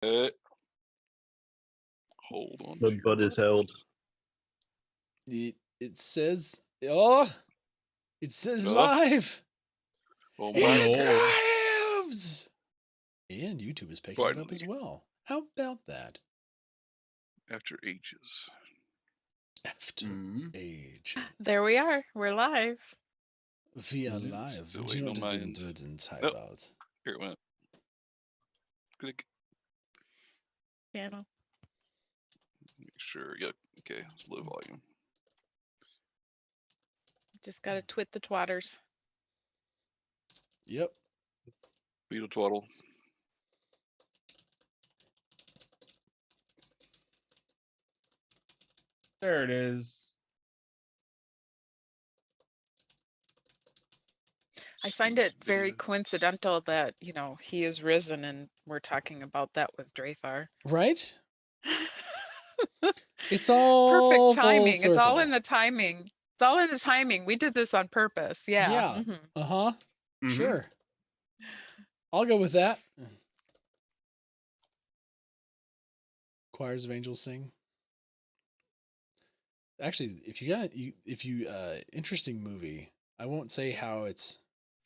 Hold on. The butt is held. It says, it says live. Oh, it lives. And YouTube is picking it up as well. How about that? After ages. After age. There we are. We're live. Via live. Still Would you waiting know on the mine. dudes inside Nope. out? Here it went. Click. Channel. Make sure. Yep. Okay. It's low volume. Just gotta twit the twatters. Yep. Beetle twaddle. There it is. I find it very coincidental that, you know, he is risen and we're talking about that with Drathar. Right? It's all perfect timing. full It's all circle. in the timing. It's all in the timing. We did this on purpose. Yeah. Yeah. Mhm. Sure. I'll go with that. Choirs of Angels Sing. Actually, if you interesting movie, I won't say how it's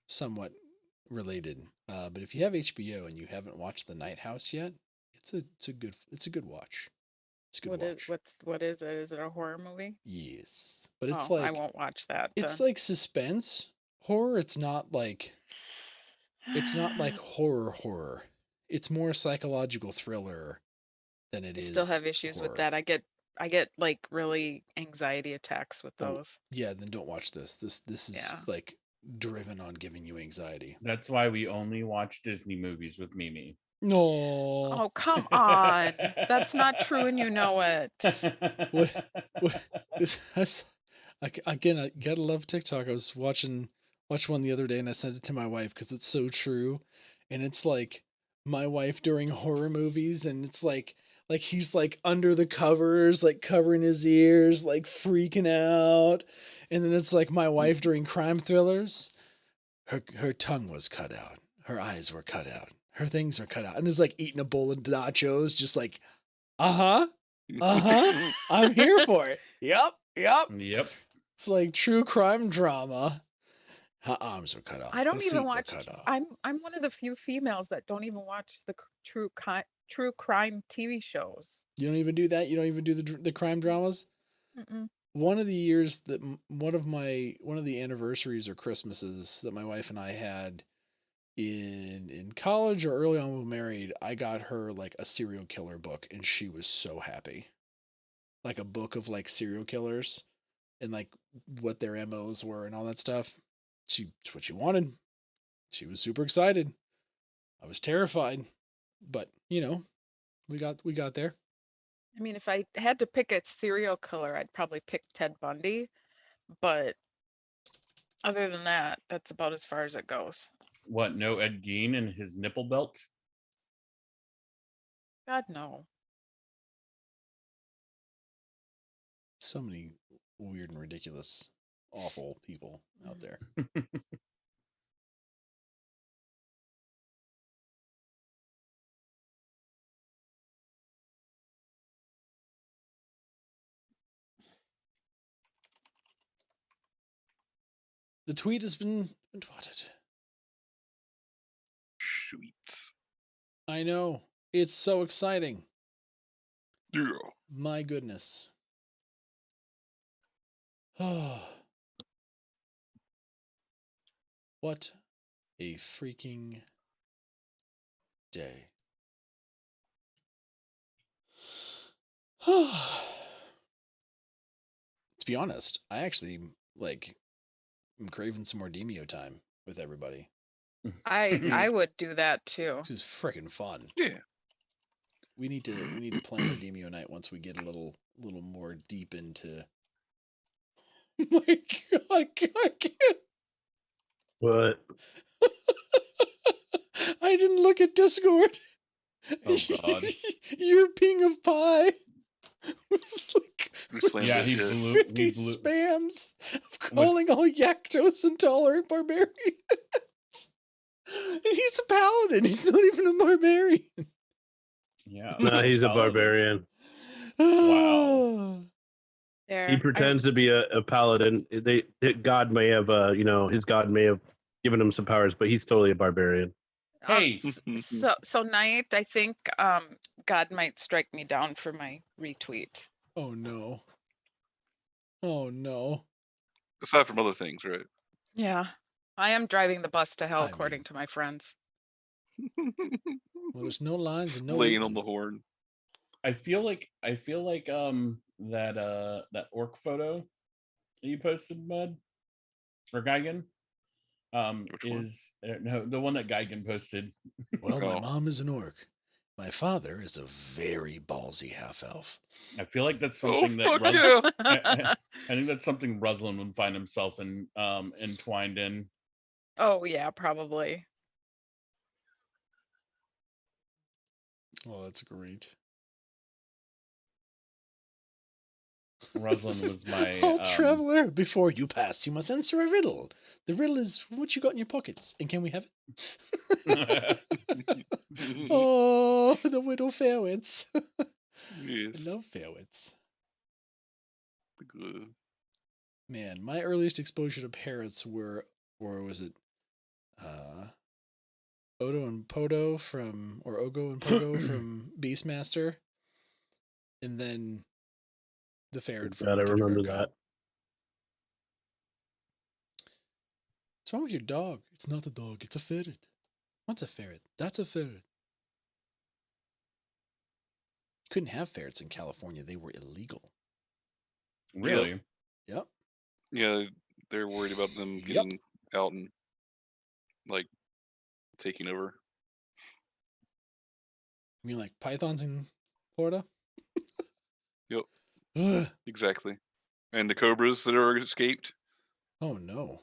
somewhat related, but if you have HBO and you haven't watched The Night House yet, it's a good watch. It's a good watch. What is it? Is it a horror movie? Yes, but it's I won't watch that. It's like suspense horror. It's not like horror. It's more psychological thriller than it is. I still have issues with that. I get like really anxiety attacks with those. Yeah, then don't watch this. This is like driven on giving you anxiety. That's why we only watch Disney movies with Mimi. No. Oh, come on. That's not true and you know it. Again, I gotta love TikTok. I was watching one the other day and I sent it to my wife because it's so true. And it's like my wife during horror movies, and it's like he's like under the covers, like covering his ears, like freaking out. And then it's like my wife during crime thrillers. Her tongue was cut out. Her eyes were cut out. Her things are cut out. And it's like eating a bowl of nachos, just like, I'm here for it. Yep. It's like true crime drama. Her arms were cut off. I don't even watch. I'm one of the few females that don't even watch the true crime TV shows. You don't even do that. You don't even do the crime dramas. Mm-mm. One of the years that one of the anniversaries or Christmases that my wife and I had in college or early on when we were married, I got her like a serial killer book, and she was so happy. Like a book of like serial killers and like what their MOs were and all that stuff. It's what she wanted. She was super excited. I was terrified, but you know, we got there. I mean, if I had to pick a serial killer, I'd probably pick Ted Bundy, but other than that, that's about as far as it goes. What, no Ed Gein and his nipple belt? God, no. So many weird and ridiculous, awful people out there. The tweet has been twatted. Sweet. I know. It's so exciting. Yeah. My goodness. Oh. What a freaking day. To be honest, I actually I'm craving some more Demio time with everybody. I would do that too. This is freaking fun. Yeah. We need to plan a Demio night once we get a little more deep into. Oh my God, I can't. What? I didn't look at Discord. Oh God. Your ping of pie was like Yeah, he 50 spams of calling all Yaktos intolerant barbarians. And he's a paladin. He's not even a barbarian. Yeah. No, he's a Paladin. barbarian. Wow. There. He pretends to be a paladin. God may have, his god may have given him some powers, but he's totally a barbarian. Hey. So Knight, I think God might strike me down for my retweet. Oh no. Oh no. Aside from other things, right? Yeah. I am driving the bus to hell, I according mean- to my friends. Well, there's no lines and no Laying on eating. the horn. I feel like that orc photo that you posted, Mud or Geigen, Which one? is no, the one that Geigen posted. Well, my Oh. mom is an orc. My father is a very ballsy half elf. I feel like that's Oh something that fuck yeah! I think that's something Ruslan would find himself entwined in. Oh yeah, probably. Oh, that's great. Ruslan was my Oh, traveler, before you pass, you must answer a riddle. The riddle is what you got in your pockets, and can we have it? Oh, the widow Fairwits. Yes. I love Fairwits. Good. Man, my earliest exposure to parrots were, or was it, Odo and Podo from, or Ogo and Pogo from Beastmaster, and then the ferret from God, I remember Kindergarten Cop. that. What's wrong with your dog? It's not a dog, it's a ferret. What's a ferret? That's a ferret. You couldn't have ferrets in California. They were illegal. Really? Yep. Yeah, they're worried about them Yep. getting out and like taking over. You mean like pythons in Florida? Yep. Ugh. Exactly. And the cobras that are escaped. Oh no.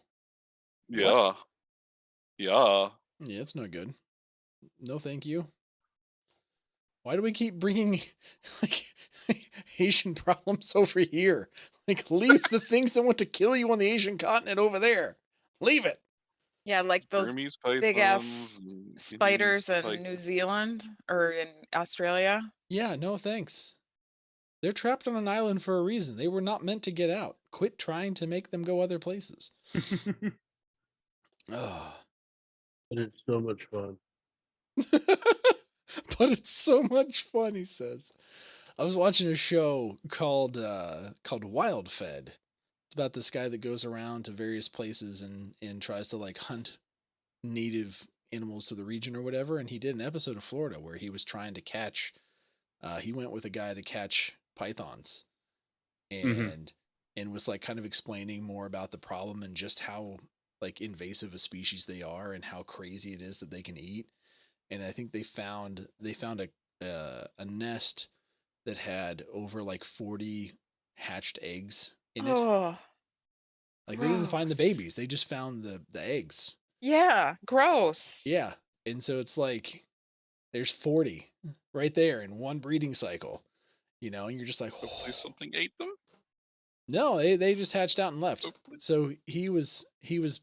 Yeah. Yeah. Yeah, it's not good. No, thank you. Why do we keep bringing like Asian problems over here? Like, leave the things that want to kill you on the Asian continent over there. Leave it. Yeah, like those Burmese big ass pythons and Indian spiders in pythons. New Zealand or in Australia. Yeah, no thanks. They're trapped on an island for a reason. They were not meant to get out. Quit trying to make them go other places. Oh. But it's so much fun. But it's so much fun, he says. I was watching a show called Wild Fed. It's about this guy that goes around to various places and tries to like hunt native animals to the region or whatever. And he did an episode of Florida where he was trying to catch. He went with a guy to catch pythons, and was like kind of explaining more about the problem and just how like invasive a species they are and how crazy it is that they can eat. And I think they found a nest that had over like 40 hatched eggs in it. Oh, Like they didn't find the gross. babies; they just found the eggs. Yeah, gross. Yeah, and so it's like there's 40 right there in one breeding cycle, and you're just like, Hopefully something ate them. no, they just hatched out and left. Hopefully. So he was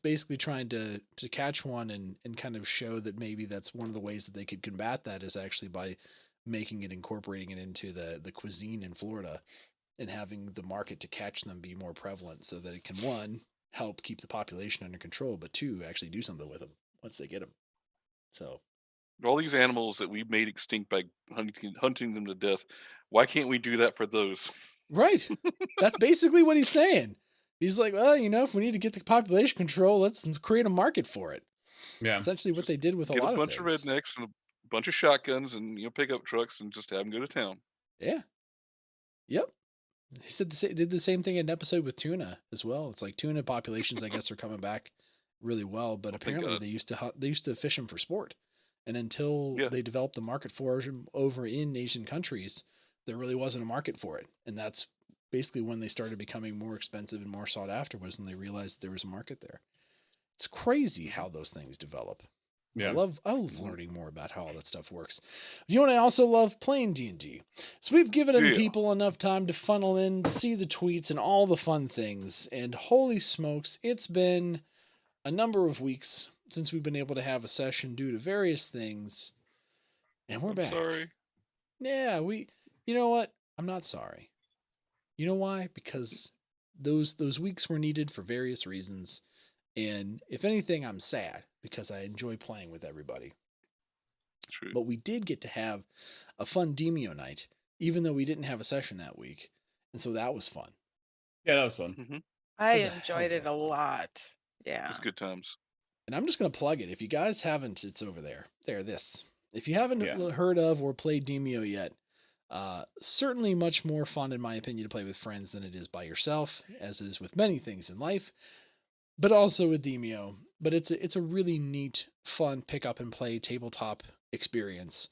basically trying to catch one and kind of show that maybe that's one of the ways that they could combat that is actually by incorporating it into the cuisine in Florida and having the market to catch them be more prevalent so that it can, one, help keep the population under control, but two, actually do something with them once they get them. So All these animals that we've made extinct by hunting them to death. Why can't we do that for those? right. That's basically what he's saying. He's like, well, if we need to get the population control, let's create a market for it. Yeah. Essentially what they did with Get a lot a bunch of of things. rednecks and a bunch of shotguns and pickup trucks and just have them go to town. Yeah. Yep. He said did the same thing in an episode with tuna as well. It's like tuna populations, I guess, are coming back really well, but Oh, thank apparently God. they used to fish them for sport, and until Yeah. they developed the market for them over in Asian countries, there really wasn't a market for it, and that's basically when they started becoming more expensive and more sought after was when they realized there was a market there. It's crazy how those things develop. Yeah. I love learning more about how all that stuff works. And I also love playing D&D. So we've given Yeah. people enough time to funnel in to see the tweets and all the fun things. And holy smokes, it's been a number of weeks since we've been able to have a session due to various things. And we're I'm back. sorry. Yeah, you know what? I'm not sorry. You know why? Because those weeks were needed for various reasons. And if anything, I'm sad because I enjoy playing with everybody. True. But we did get to have a fun Demio night, even though we didn't have a session that week. And so that was fun. Yeah, that was fun. Mm-hmm. I was a hell enjoyed of a it a fun. lot. Yeah. It's good times. And I'm just going to plug it. If you guys haven't, it's over there. This. If you haven't Yeah. heard of or played Demio yet, certainly much more fun, in my opinion, to play with friends than it is by yourself, as is with many things in life, but also with Demio. But it's a really neat, fun pick up and play tabletop experience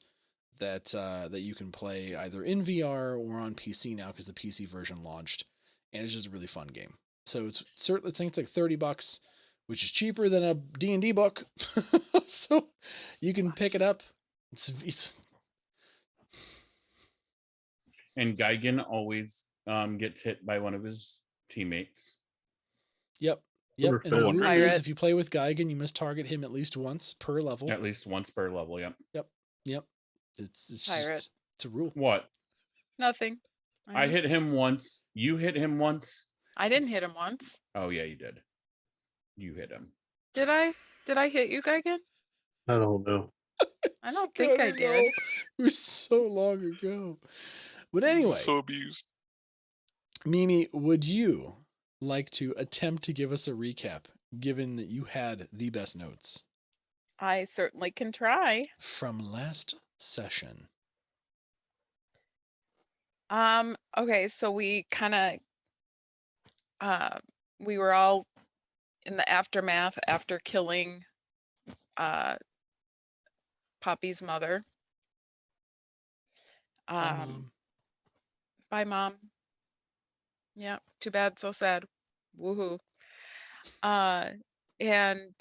that that you can play either in VR or on PC now because the PC version launched, and it's just a really fun game. So it's certainly, I think it's like $30, which is cheaper than a D&D book. So you can pick it up. It's And Geigen always gets hit by one of his teammates. Yep. Number And the rule Pirate. is if you play with Geigen, you must target him at least once per level. At least once per level, yep. Yep. It's Pirate. just it's a rule. What? Nothing. I hit him once. You hit him once. I didn't hit him once. Oh yeah, you did. You hit him. Did I? Did I hit you, Geigen? I don't know. I don't think I did. It was so long ago. But anyway, So abused. Mimi, would you like to attempt to give us a recap, given that you had the best notes I certainly can try. from last session? Okay, so we kind of we were all in the aftermath after killing Poppy's mother. Bye, Mom. Yeah, too bad, so sad. Woohoo. And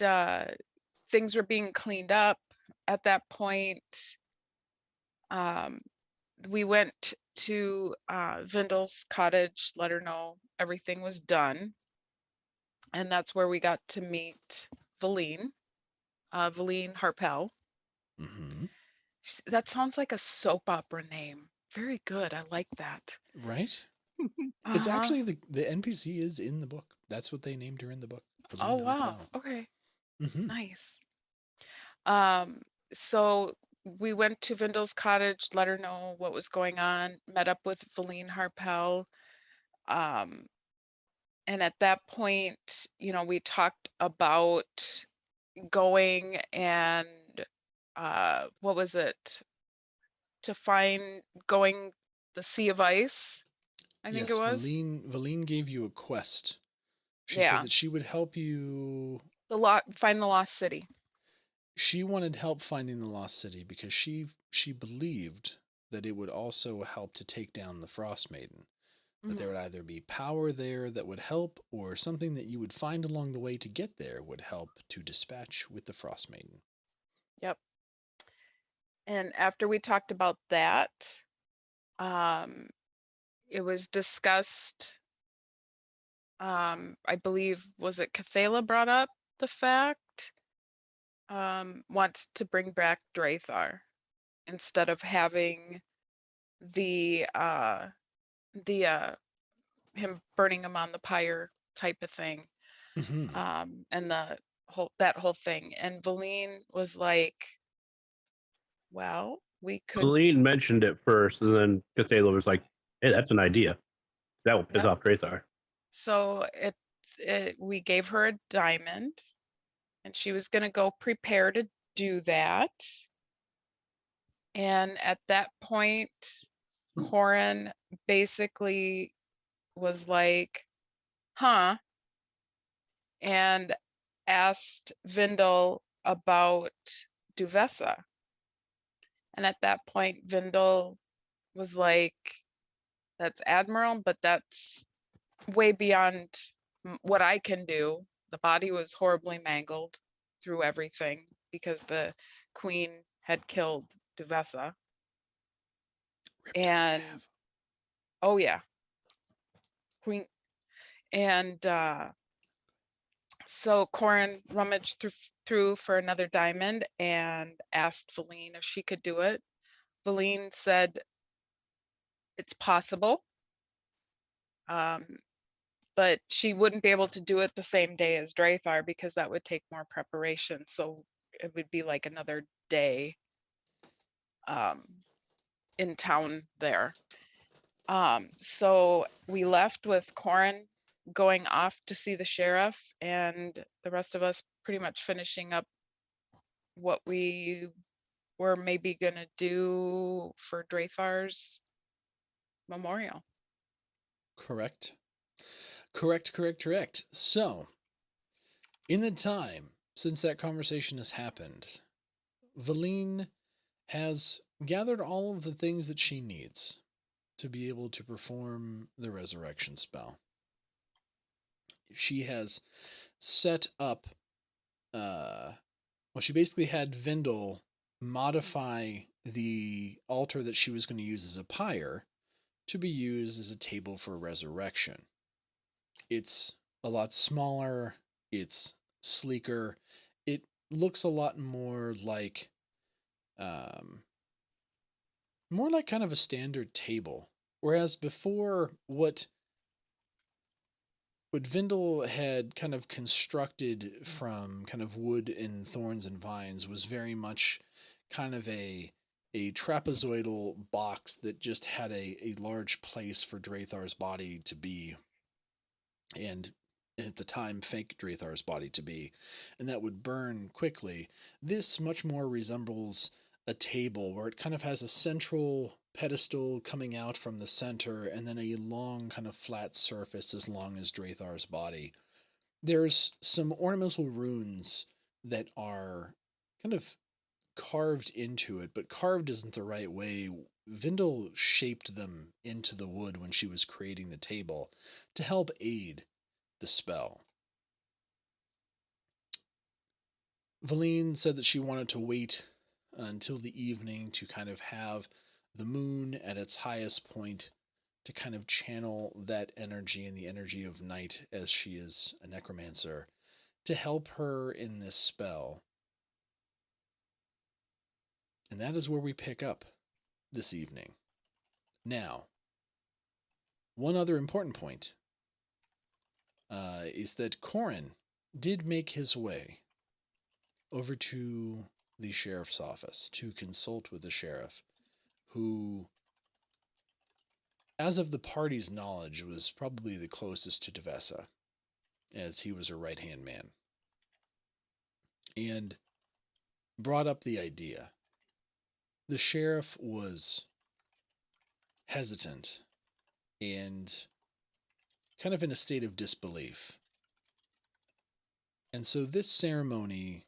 things were being cleaned up at that point. We went to Vindel's cottage, let her know everything was done. And that's where we got to meet Valine Harpel. Mm-hmm. That sounds like a soap opera name. Very good. I like that. Right? It's Uh-huh. actually the NPC is in the book. That's what they named her in the book. Oh, Valine wow. Harpel. Okay. Mm-hmm. Nice. So we went to Vindel's cottage, let her know what was going on, met up with Valine Harpel. And at that point, we talked about going and what was it? Going the Sea of Ice, I think it was. Valine gave you a quest. She Yeah. said that she would help you. Find the lost city. She wanted help finding the lost city because she believed that it would also help to take down the Frostmaiden. That there would either be power there that would help, or something that you would find along the way to get there would help to dispatch with the Frostmaiden. Yep. And after we talked about that, it was discussed. I believe, was it Cathala brought up the fact wants to bring back Drathar instead of having him burning him on the pyre type of thing. Mm-hmm. And that whole thing. And Valine was like, well, we could. Colleen mentioned it first, and then Cathala was like, "Hey, that's an idea. That will piss off Drathar." So we gave her a diamond, and she was going to go prepare to do that. And at that point, Corin basically was like, huh, and asked Vindel about Duvessa. And at that point, Vindel was like, that's Admiral, but that's way beyond what I can do. The body was horribly mangled through everything because the Queen had killed Duvessa. And oh yeah, Queen. And so Corin rummaged through for another diamond and asked Valine if she could do it. Valine said It's possible. But she wouldn't be able to do it the same day as Drathar because that would take more preparation. So it would be like another day in town there. So we left with Corin going off to see the sheriff and the rest of us pretty much finishing up what we were maybe gonna do for Drathar's memorial. Correct. Correct. So, in the time since that conversation has happened, Valine has gathered all of the things that she needs to be able to perform the resurrection spell. She has set up, she basically had Vindel modify the altar that she was going to use as a pyre to be used as a table for resurrection. It's a lot smaller, it's sleeker, it looks a lot more like kind of a standard table. Whereas before, what Vindel had kind of constructed from kind of wood and thorns and vines was very much kind of a trapezoidal box that just had a large place for Drathar's body to be, and at the time fake Drathar's body to be, and that would burn quickly. This much more resembles a table where it kind of has a central pedestal coming out from the center and then a long kind of flat surface as long as Drathar's body. There's some ornamental runes that are kind of carved into it, but carved isn't the right way. Vindel shaped them into the wood when she was creating the table to help aid the spell. Valine said that she wanted to wait until the evening to kind of have the moon at its highest point to kind of channel that energy and the energy of night, as she is a necromancer, to help her in this spell. And that is where we pick up this evening. Now, one other important point is that Corin did make his way over to the sheriff's office to consult with the sheriff, who, as of the party's knowledge, was probably the closest to Devessa, as he was her right-hand man, and brought up the idea. The sheriff was hesitant and kind of in a state of disbelief. And so this ceremony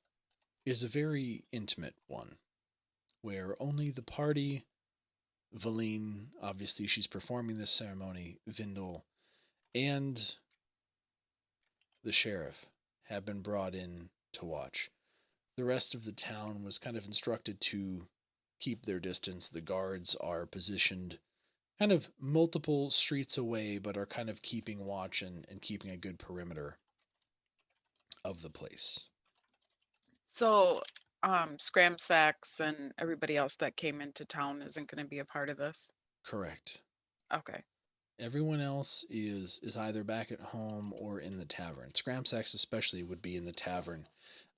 is a very intimate one, where only the party, Valine, obviously she's performing this ceremony, Vindel, and the sheriff have been brought in to watch. The rest of the town was kind of instructed to keep their distance. The guards are positioned kind of multiple streets away, but are kind of keeping watch and keeping a good perimeter of the place. So Scram Sacks and everybody else that came into town isn't going to be a part of this? Correct. Okay. Everyone else is either back at home or in the tavern. Scramsax especially would be in the tavern,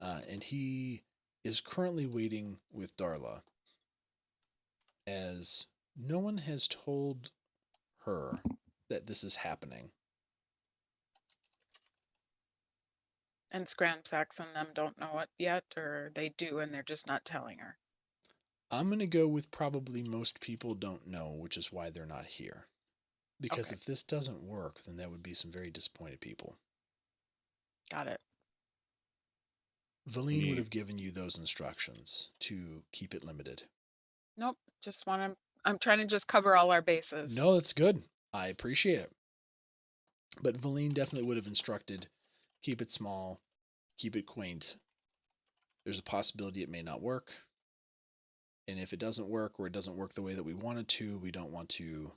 and he is currently waiting with Darla, as no one has told her that this is happening. And Scram Sacks and them don't know it yet, or they do and they're just not telling her? I'm going to go with probably most people don't know, which is why they're not here. Because Okay. if this doesn't work, then that would be some very disappointed people. Got it. Valine would Neat. have given you those instructions to keep it limited. Nope. Just want to, I'm trying to just cover all our bases. No, that's good. I appreciate it. But Valine definitely would have instructed, keep it small, keep it quaint. There's a possibility it may not work. And if it doesn't work, or it doesn't work the way that we want it to, we don't want to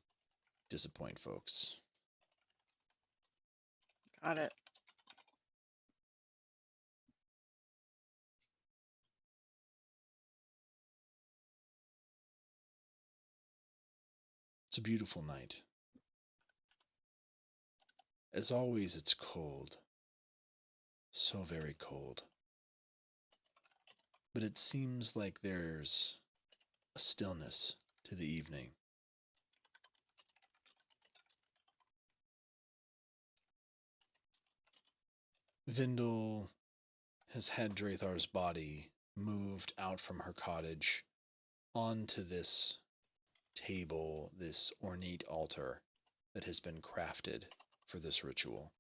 disappoint folks. Got it. It's a beautiful night. As always, it's cold. So very cold. But it seems like there's a stillness to the evening. Vindel has had Drathar's body moved out from her cottage onto this table, this ornate altar that has been crafted for this ritual.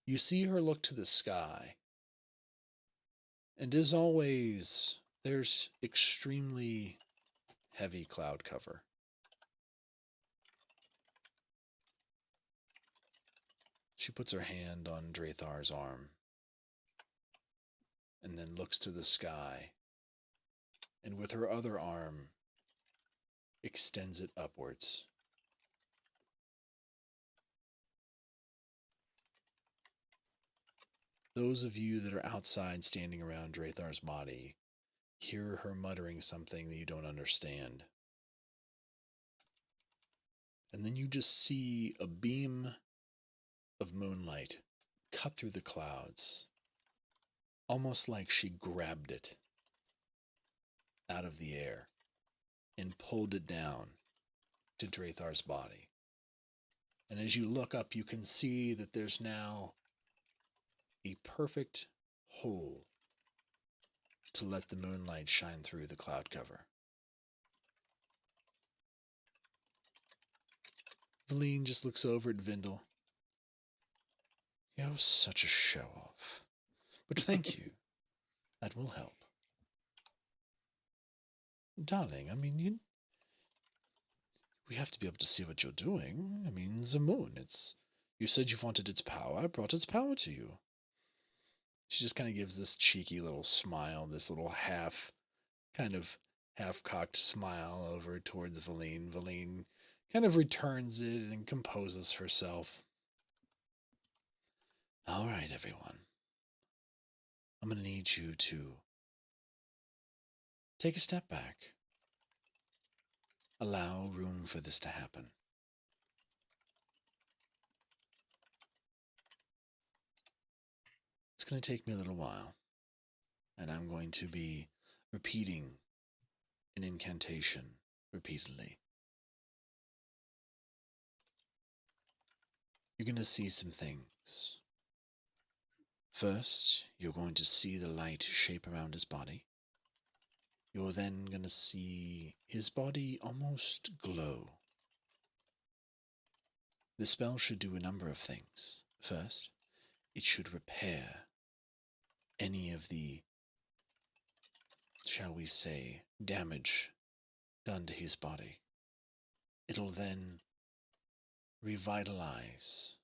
You see her look to the sky, and as always, there's extremely heavy cloud cover. She puts her hand on Drathar's arm and then looks to the sky, and with her other arm extends it upwards. Those of you that are outside standing around Drathar's body hear her muttering something that you don't understand. And then you just see a beam of moonlight cut through the clouds, almost like she grabbed it out of the air and pulled it down to Drathar's body. And as you look up, you can see that there's now a perfect hole to let the moonlight shine through the cloud cover. Valine just looks over at Vindel. You're such a show-off. But thank you. That will help. Darling, I mean, we have to be able to see what you're doing. I mean, the moon, you said you wanted its power. I brought its power to you. She just kind of gives this cheeky little smile, this little half-cocked smile over towards Valine. Valine kind of returns it and composes herself. All right, everyone. I'm going to need you to take a step back. Allow room for this to happen. It's going to take me a little while, and I'm going to be repeating an incantation repeatedly. You're going to see some things. First, you're going to see the light shape around his body. You're then going to see his body almost glow. The spell should do a number of things. First, it should repair any of the, shall we say, damage done to his body. It'll then revitalize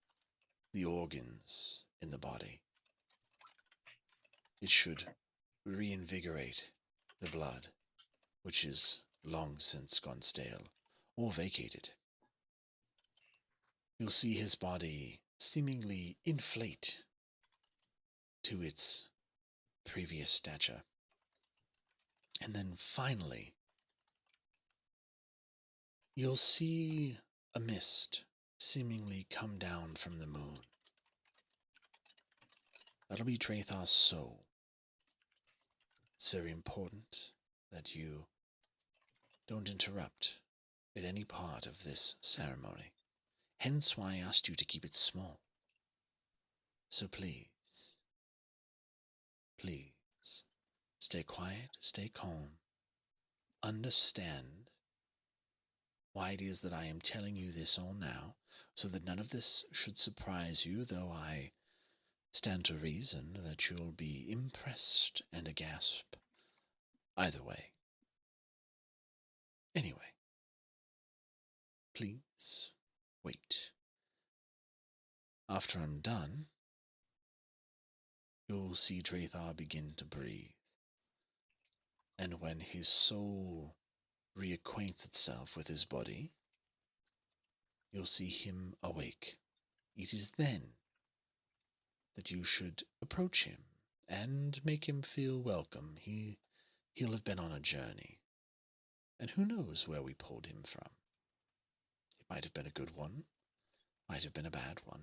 the organs in the body. It should reinvigorate the blood, which is long since gone stale or vacated. You'll see his body seemingly inflate to its previous stature. And then finally, you'll see a mist seemingly come down from the moon. That'll be Drathar's soul. It's very important that you don't interrupt at any part of this ceremony. Hence why I asked you to keep it small. So please, stay quiet, stay calm. Understand why it is that I am telling you this all now, so that none of this should surprise you, though I stand to reason that you'll be impressed and aghast either way. Anyway, please wait. After I'm done, you'll see Drathar begin to breathe. And when his soul reacquaints itself with his body, you'll see him awake. It is then that you should approach him and make him feel welcome. He'll have been on a journey. And who knows where we pulled him from? It might have been a good one, might have been a bad one.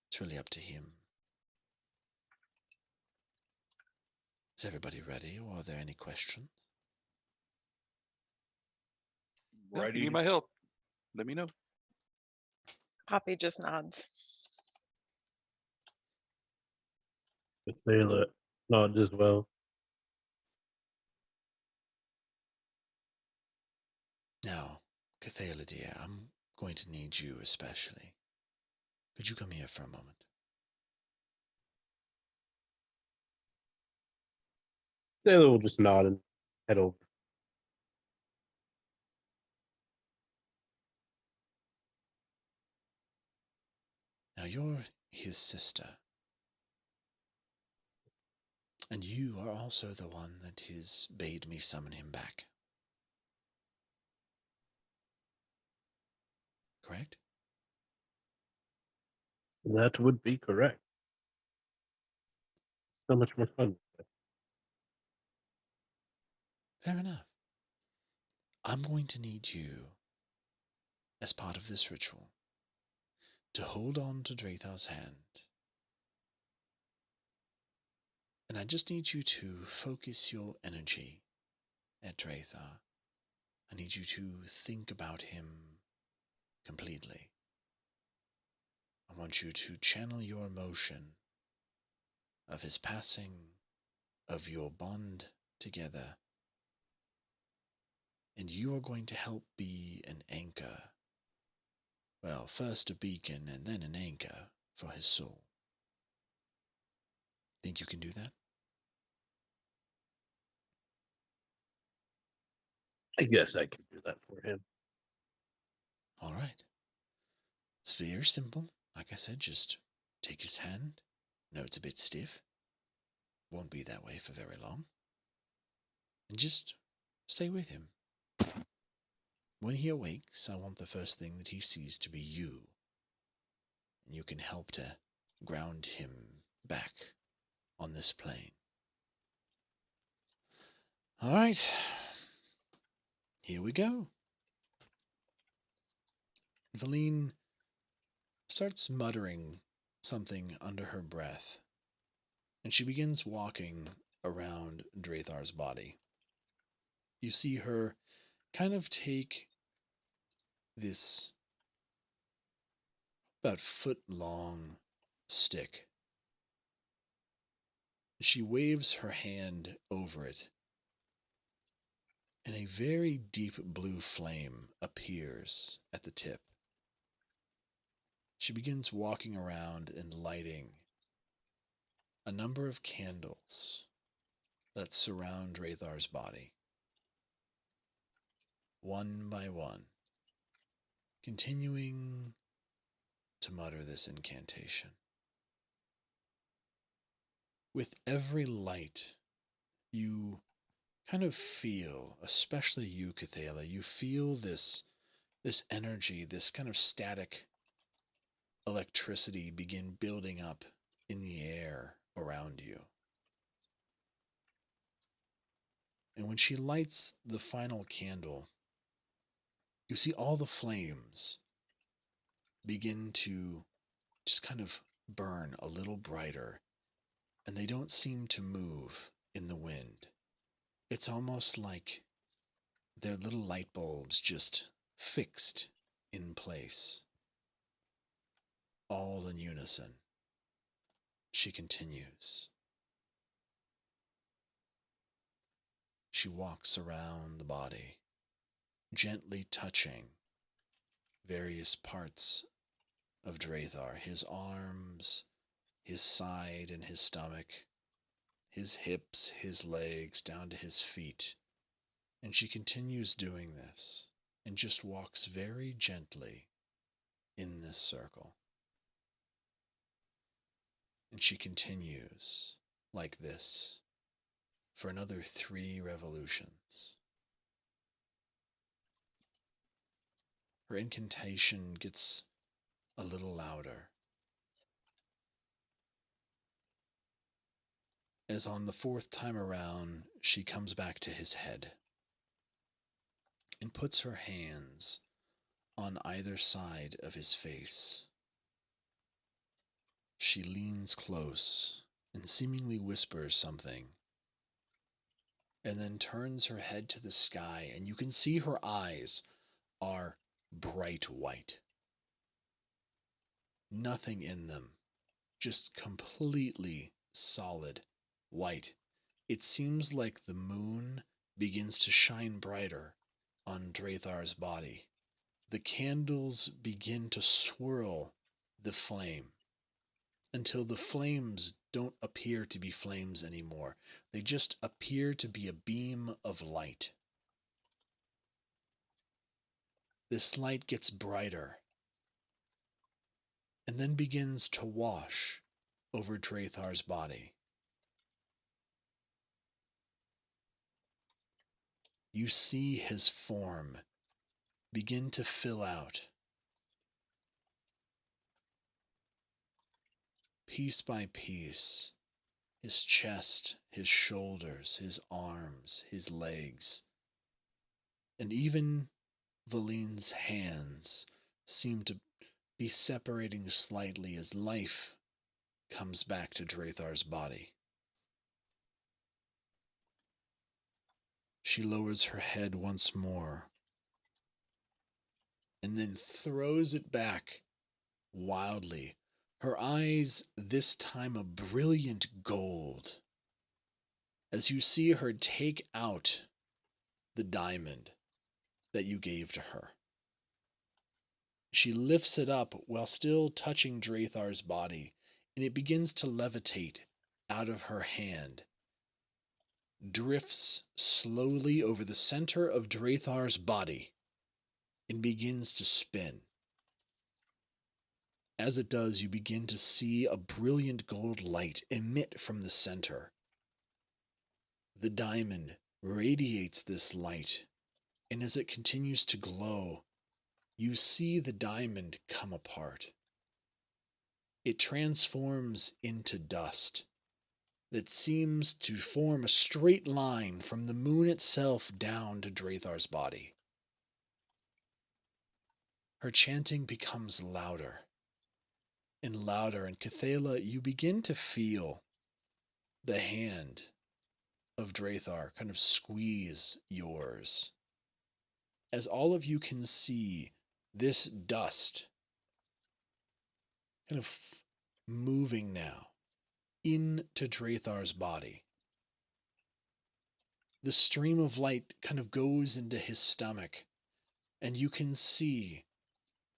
It's really up to him. Is everybody ready, or are there any questions? If Ready you need to my s- help, let me know. Poppy just nods. Michaela nods as well. Now, Cathala dear, I'm going to need you especially. Could you come here for a moment? Michaela will just nod and head over. Now, you're his sister. And you are also the one that has bade me summon him back. Correct? That would be correct. So much more fun. Fair enough. I'm going to need you, as part of this ritual, to hold on to Drathar's hand. And I just need you to focus your energy at Drathar. I need you to think about him completely. I want you to channel your emotion of his passing, of your bond together. And you are going to help be an anchor. Well, first a beacon and then an anchor for his soul. Think you can do that? I guess I can do that for him. All right. It's very simple. Like I said, just take his hand. No, it's a bit stiff. Won't be that way for very long. And just stay with him. When he awakes, I want the first thing that he sees to be you. And you can help to ground him back on this plane. All right. Here we go. Valine starts muttering something under her breath, and she begins walking around Drathar's body. You see her kind of take this about foot-long stick. She waves her hand over it, and a very deep blue flame appears at the tip. She begins walking around and lighting a number of candles that surround Drathar's body, one by one, continuing to mutter this incantation. With every light, you kind of feel, especially you, Cathala, you feel this energy, this kind of static electricity begin building up in the air around you. And when she lights the final candle, you see all the flames begin to just kind of burn a little brighter, and they don't seem to move in the wind. It's almost like they're little light bulbs just fixed in place, all in unison. She continues. She walks around the body, gently touching various parts of Drathar, his arms, his side and his stomach, his hips, his legs, down to his feet. And she continues doing this and just walks very gently in this circle. And she continues like this for another 3 revolutions. Her incantation gets a little louder, as on the 4th time around, she comes back to his head. and puts her hands on either side of his face. She leans close and seemingly whispers something, and then turns her head to the sky, and you can see her eyes are bright white. Nothing in them, just completely solid white. It seems like the moon begins to shine brighter on Drathar's body. The candles begin to swirl the flame until the flames don't appear to be flames anymore. They just appear to be a beam of light. This light gets brighter and then begins to wash over Drathar's body. You see his form begin to fill out, piece by piece, his chest, his shoulders, his arms, his legs, and even Valine's hands seem to be separating slightly as life comes back to Drathar's body. She lowers her head once more and then throws it back wildly. Her eyes, this time a brilliant gold, as you see her take out the diamond that you gave to her. She lifts it up while still touching Drathar's body, and it begins to levitate out of her hand, drifts slowly over the center of Drathar's body, and begins to spin. As it does, you begin to see a brilliant gold light emit from the center. The diamond radiates this light, and as it continues to glow, you see the diamond come apart. It transforms into dust that seems to form a straight line from the moon itself down to Drathar's body. Her chanting becomes louder and louder, and Cathala, you begin to feel the hand of Drathar kind of squeeze yours. As all of you can see, this dust kind of moving now into Drathar's body. The stream of light kind of goes into his stomach, and you can see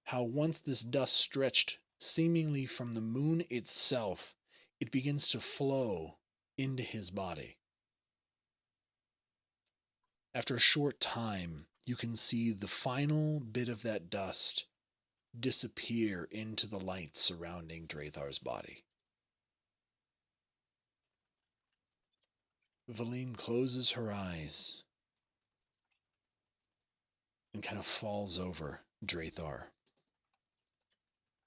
how once this dust stretched seemingly from the moon itself, it begins to flow into his body. After a short time, you can see the final bit of that dust disappear into the light surrounding Drathar's body. Valine closes her eyes and kind of falls over Drathar.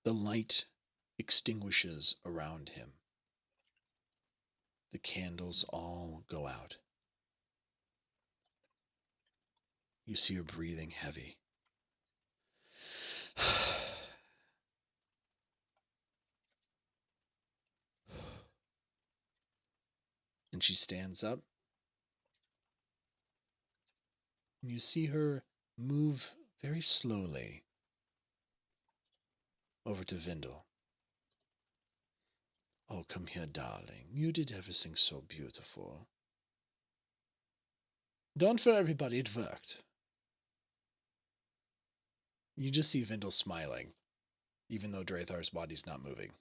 The light extinguishes around him. The candles all go out. You see her breathing heavy. And she stands up. And you see her move very slowly over to Vindel. Oh, come here, darling. You did everything so beautiful. Don't for everybody, it worked. You just see Vindel smiling, even though Drathar's body's not moving.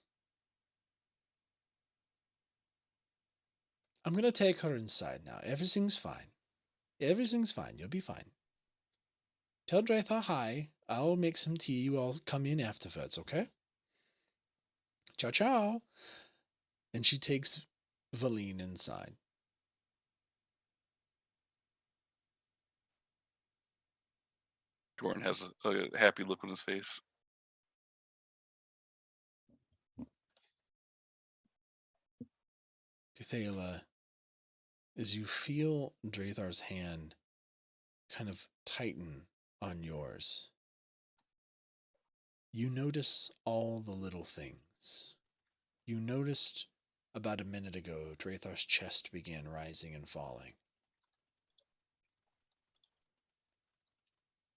I'm gonna take her inside now. Everything's fine. Everything's fine. You'll be fine. Tell Drathar hi. I'll make some tea. You all come in afterwards, okay? Ciao, ciao. And she takes Valine inside. Jordan has a happy look on his face. Cathala, as you feel Drathar's hand kind of tighten on yours. You notice all the little things. You noticed about a minute ago, Draythar's chest began rising and falling.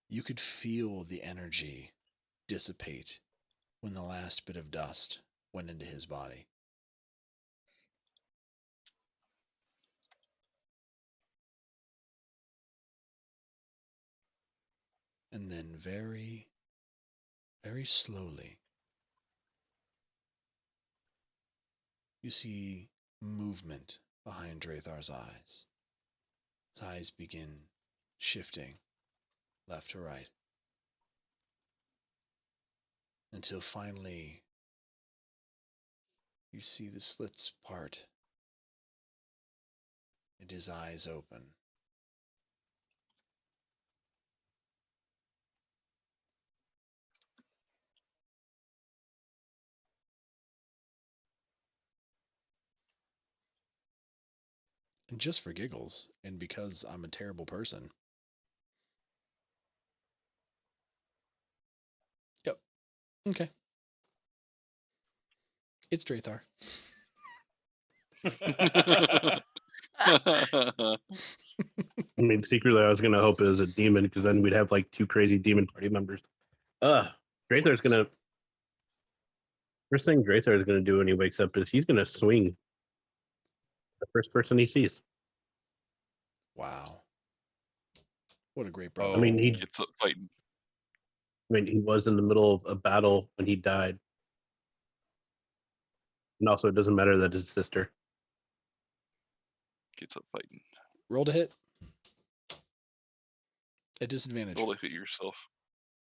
You could feel the energy dissipate when the last bit of dust went into his body. And then very, very slowly, you see movement behind Draythar's eyes. His eyes begin shifting left to right. Until finally, you see the slits part and his eyes open. And just for giggles, and because I'm a terrible person. Yep. Okay. It's Draythar. I mean, secretly, I was gonna hope it was a demon because then we'd have like 2 crazy demon party members. Draythar's gonna. First thing Draythar is gonna do when he wakes up is he's gonna swing the first person he sees. Wow. What a great Oh, brother. I mean, he Gets up fighting. was in the middle of a battle when he died, and also it doesn't matter that his sister. Gets up fighting. Roll to hit. At disadvantage. Roll to hit yourself.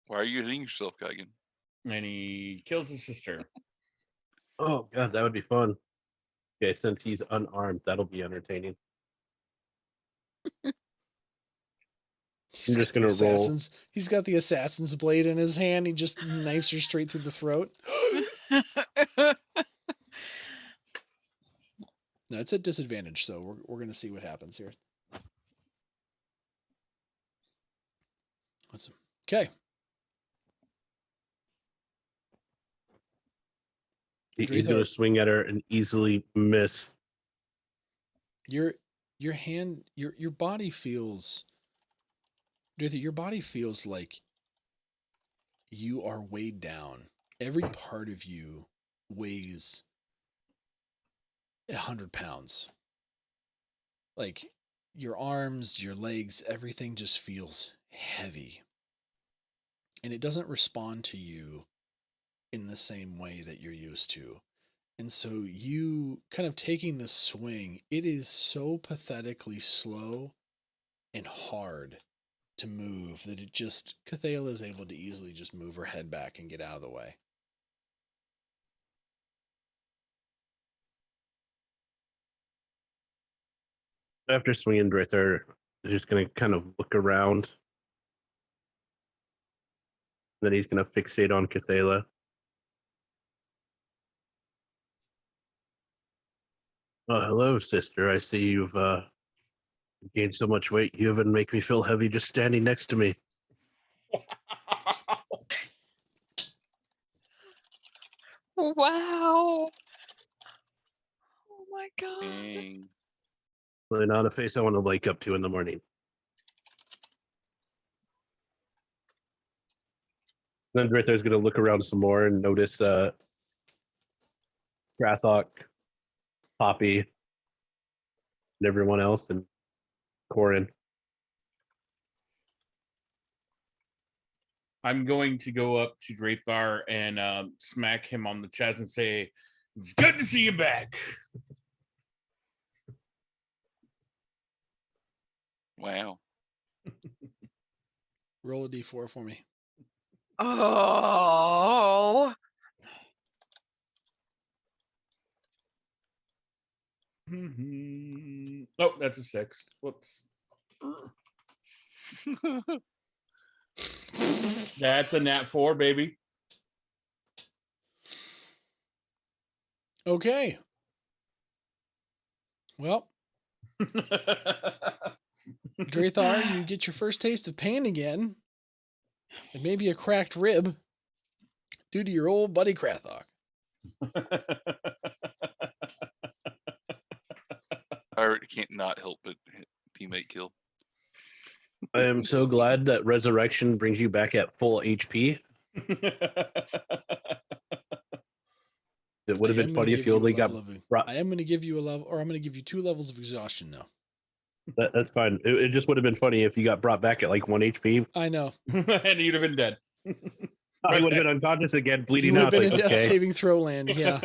Why are you hitting yourself, Geigen? And he kills his sister. Oh god, that would be fun. Okay, since he's unarmed, that'll be entertaining. He's just got the gonna roll. assassins. He's got the assassin's blade in his hand. He just knifes her straight through the throat. No, it's at disadvantage, so we're gonna see what happens here. Awesome. Okay. He's Draythar, gonna swing at her and easily miss. your hand, your body feels. Draythar, your body feels like you are weighed down. Every part of you weighs 100 pounds. Like your arms, your legs, everything just feels heavy. And it doesn't respond to you in the same way that you're used to. And so you kind of taking this swing, it is so pathetically slow and hard to move that it just, Cathala is able to easily just move her head back and get out of the way. After swinging, Draythar is just gonna kind of look around. Then he's gonna fixate on Cathala. Oh, hello, sister. I see you've gained so much weight. You even make me feel heavy just standing next to me. Wow. Oh my god. Dang. Really not a face I want to wake up to in the morning. Then Draythar's gonna look around some more and notice Grathok, Poppy, and everyone else, and Corin. I'm going to go up to Draythar and smack him on the chest and say, "It's good to see you back." Wow. Roll a d4 for me. Oh. Oh, that's a 6. Whoops. That's a nat 4, baby. Okay. Well, Drathar, you get your first taste of pain again, and maybe a cracked rib due to your old buddy Krathok. I can't not help but teammate kill. I am so glad that resurrection brings you back at full HP. It would have been funny if you only got brought. I am going to give you a level, or I'm going to give you 2 levels of exhaustion now. That's fine. It just would have been funny if you got brought back at like 1 HP. I know. And you'd have been dead. I would have been unconscious again, bleeding You would out. have been Like, in death okay. saving throw land. Yeah.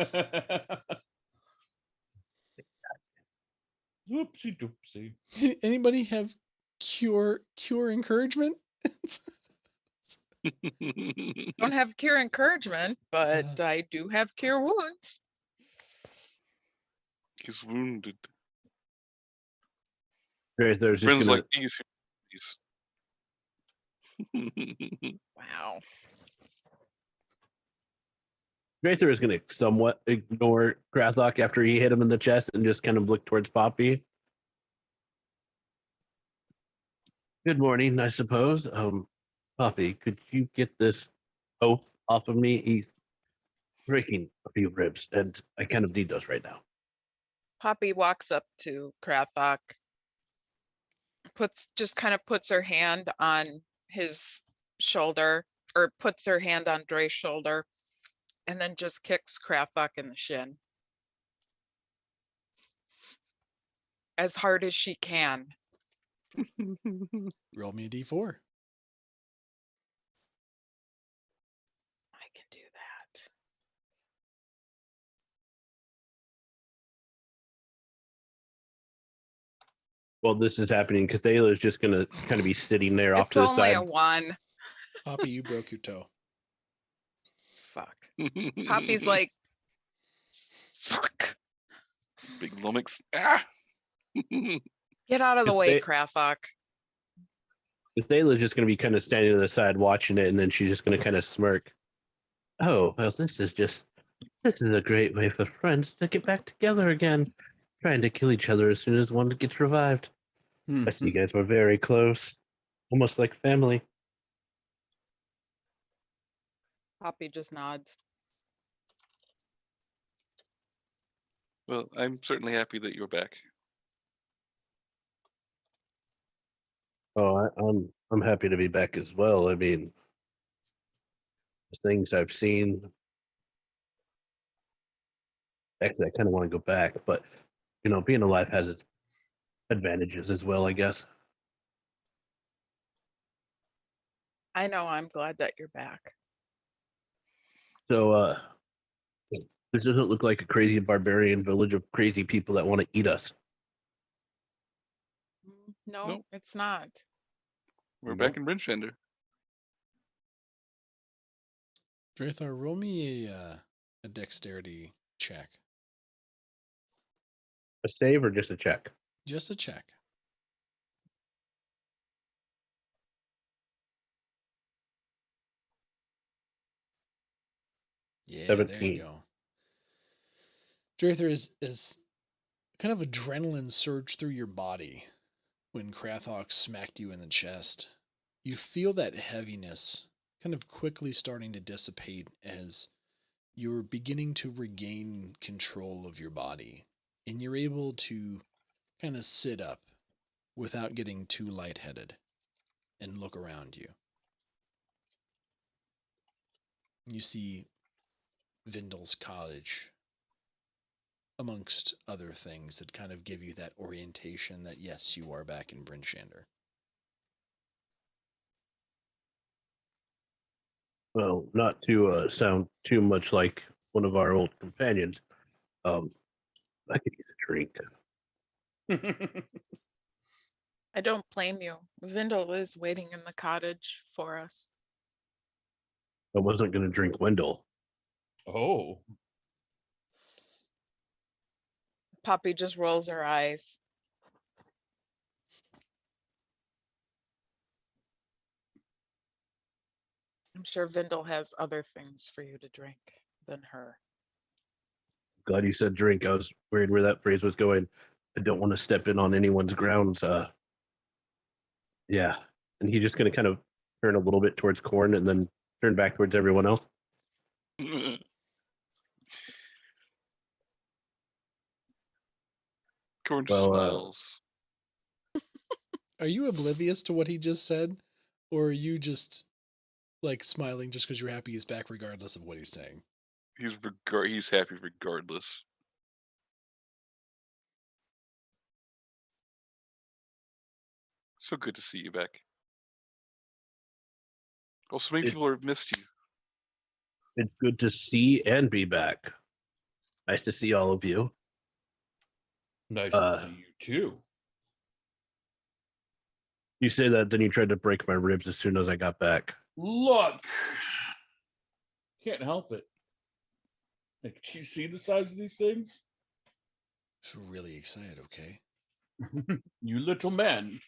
Whoopsie doopsie. Anybody have cure encouragement? Don't have cure encouragement, but I do have cure wounds. He's wounded. There's just Friends gonna, like these. Wow. Drather is going to somewhat ignore Krathok after he hit him in the chest and just kind of look towards Poppy. Good morning, I suppose. Poppy, could you get this oath off of me? He's breaking a few ribs, and I kind of need those right now. Poppy walks up to Krathok, just kind of puts her hand on his shoulder, or puts her hand on Dre's shoulder, and then just kicks Krathok in the shin as hard as she can. Roll me a d4. I can do that. Well, this is happening because Thayla is just going to kind of be sitting there off It's to the only side. a 1. Poppy, you broke your toe. Fuck. Poppy's like, fuck. Big lummox. Ah! Get out of the If way, they- Krathok. Thayla's just going to be kind of standing to the side watching it, and then she's just going to kind of smirk. Oh, well, this is a great way for friends to get back together again, trying to kill each other as soon as one gets revived. I see you guys were very close, almost like family. Poppy just nods. Well, I'm certainly happy that you're back. Oh, I'm happy to be back as well. I mean, the things I've seen. Actually, I kind of want to go back, but being alive has its advantages as well, I guess. I know, I'm glad that you're back. So, this doesn't look like a crazy barbarian village of crazy people that want to eat us. No, Nope. it's not. We're back in Brinchender. Drathar, roll me a dexterity check. A save or just a check? Just a check. Yeah, there 17. you go. Drathar, is kind of adrenaline surge through your body when Krathok smacked you in the chest. You feel that heaviness kind of quickly starting to dissipate as you're beginning to regain control of your body, and you're able to kind of sit up without getting too lightheaded and look around you. You see Vindel's cottage, amongst other things that kind of give you that orientation that, yes, you are back in Brinchander. Well, not to sound too much like one of our old companions, I could use a drink. I don't blame you. Vindel is waiting in the cottage for us. I wasn't going to drink Wendell. Oh. Poppy just rolls her eyes. I'm sure Vindel has other things for you to drink than her. Glad you said drink. I was worried where that phrase was going. I don't want to step in on anyone's grounds. Yeah. And he's just going to kind of turn a little bit towards Corn and then turn back towards everyone else. Corn Well, smiles. Are you oblivious to what he just said? Or are you just like smiling just because you're happy he's back regardless of what he's saying? He's happy regardless. So good to see you back. Oh, so many people have missed you. It's good to see and be back. Nice to see all of you. Nice to see you too. You say that, then you tried to break my ribs as soon as I got back. Look, can't help it. Like, do you see the size of these things? I'm really excited, okay? You little man.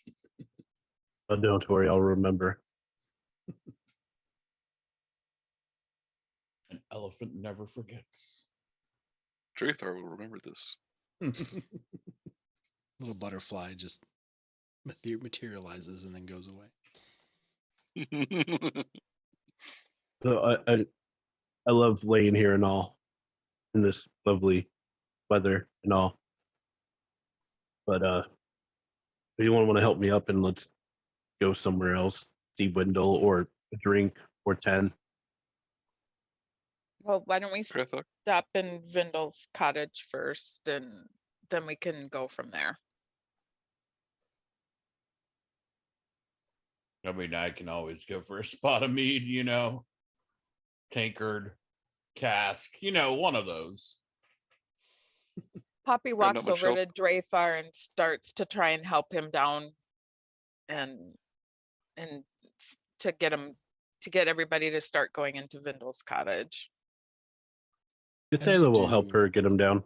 Oh, don't worry, I'll remember. An elephant never forgets. Drathar will remember this. Little butterfly just materializes and then goes away. So I love laying here and all in this lovely weather and all. But if anyone want to help me up and let's go somewhere else, see Wendell or a drink or 10. Well, why don't we Drathar? stop in Vindel's cottage first, and then we can go from there. I mean, I can always go for a spot of mead, you know. Tankard, cask, you know, one of those. Poppy not walks much over help. to Drathar and starts to try and help him down and to get everybody to start going into Vindel's cottage. Taylor will help her get him down.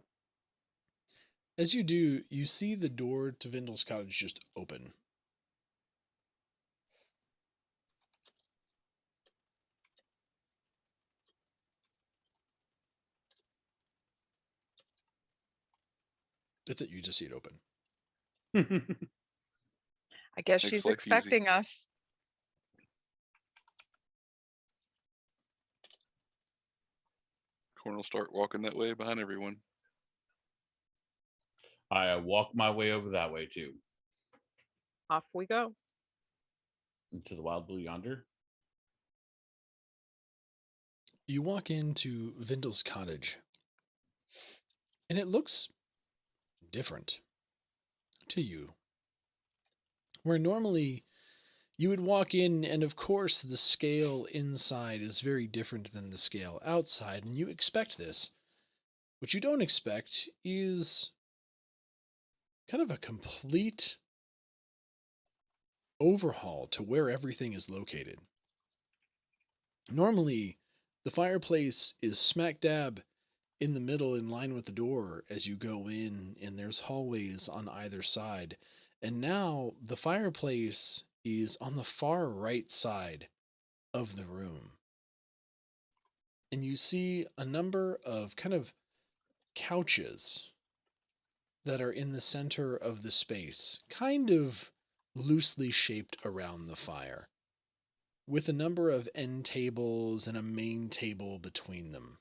As you do, you see the door to Vindel's cottage just open. That's it, you just see it open. I guess Makes she's life easy. expecting us. Corn will start walking that way behind everyone. I walk my way over that way too. Off we go. Into the wild blue yonder. You walk into Vindel's cottage, and it looks different to you. Where normally you would walk in, and of course the scale inside is very different than the scale outside, and you expect this. What you don't expect is kind of a complete overhaul to where everything is located. Normally, the fireplace is smack dab in the middle in line with the door as you go in, and there's hallways on either side. And now the fireplace is on the far right side of the room. And you see a number of kind of couches that are in the center of the space, kind of loosely shaped around the fire, with a number of end tables and a main table between them,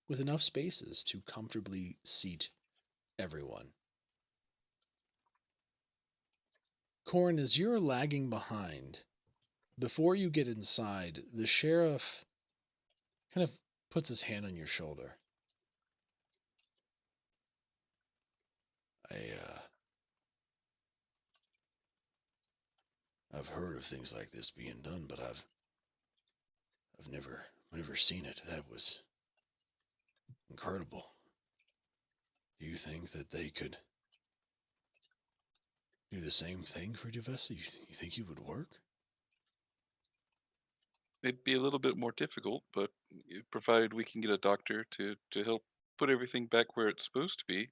with enough spaces to comfortably seat everyone. Corn, as you're lagging behind, before you get inside, the sheriff kind of puts his hand on your shoulder. I've heard of things like this being done, but I've never seen it. That was incredible. Do you think that they could do the same thing for Devessa? You think it would work? It'd be a little bit more difficult, but provided we can get a doctor to help put everything back where it's supposed to be,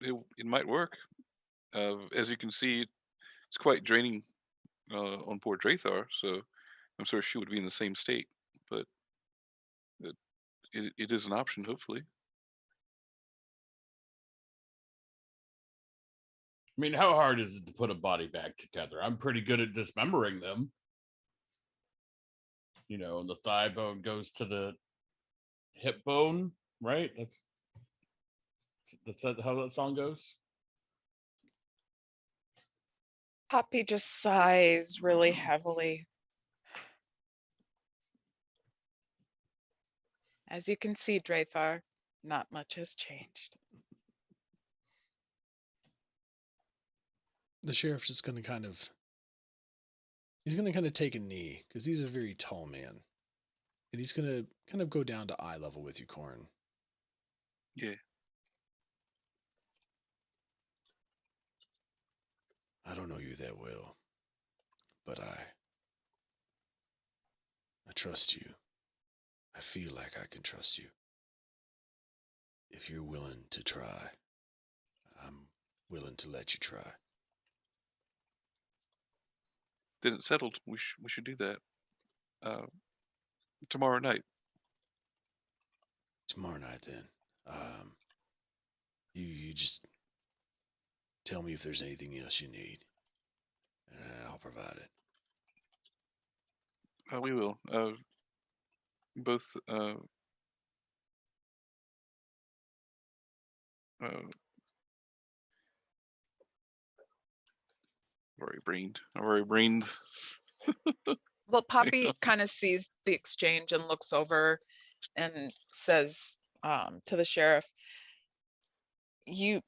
it might work. As you can see, it's quite draining on poor Drathar, so I'm sure she would be in the same state, but it is an option, hopefully. I mean, how hard is it to put a body back together? I'm pretty good at dismembering them. You know, and the thigh bone goes to the hip bone, right? That's how that song goes. Poppy just sighs really heavily. As you can see, Drathar, not much has changed. The sheriff's just going to kind of, he's going to kind of take a knee because he's a very tall man. And he's going to kind of go down to eye level with you, Corin. Yeah. I don't know you that well, but I trust you. I feel like I can trust you. If you're willing to try, I'm willing to let you try. Then it's settled. We should do that. Tomorrow night. Tomorrow night, then. You just tell me if there's anything else you need, and I'll provide it. We will. Both. Very brained. Very brained. Well, Poppy kind of sees the exchange and looks over and says to the sheriff, you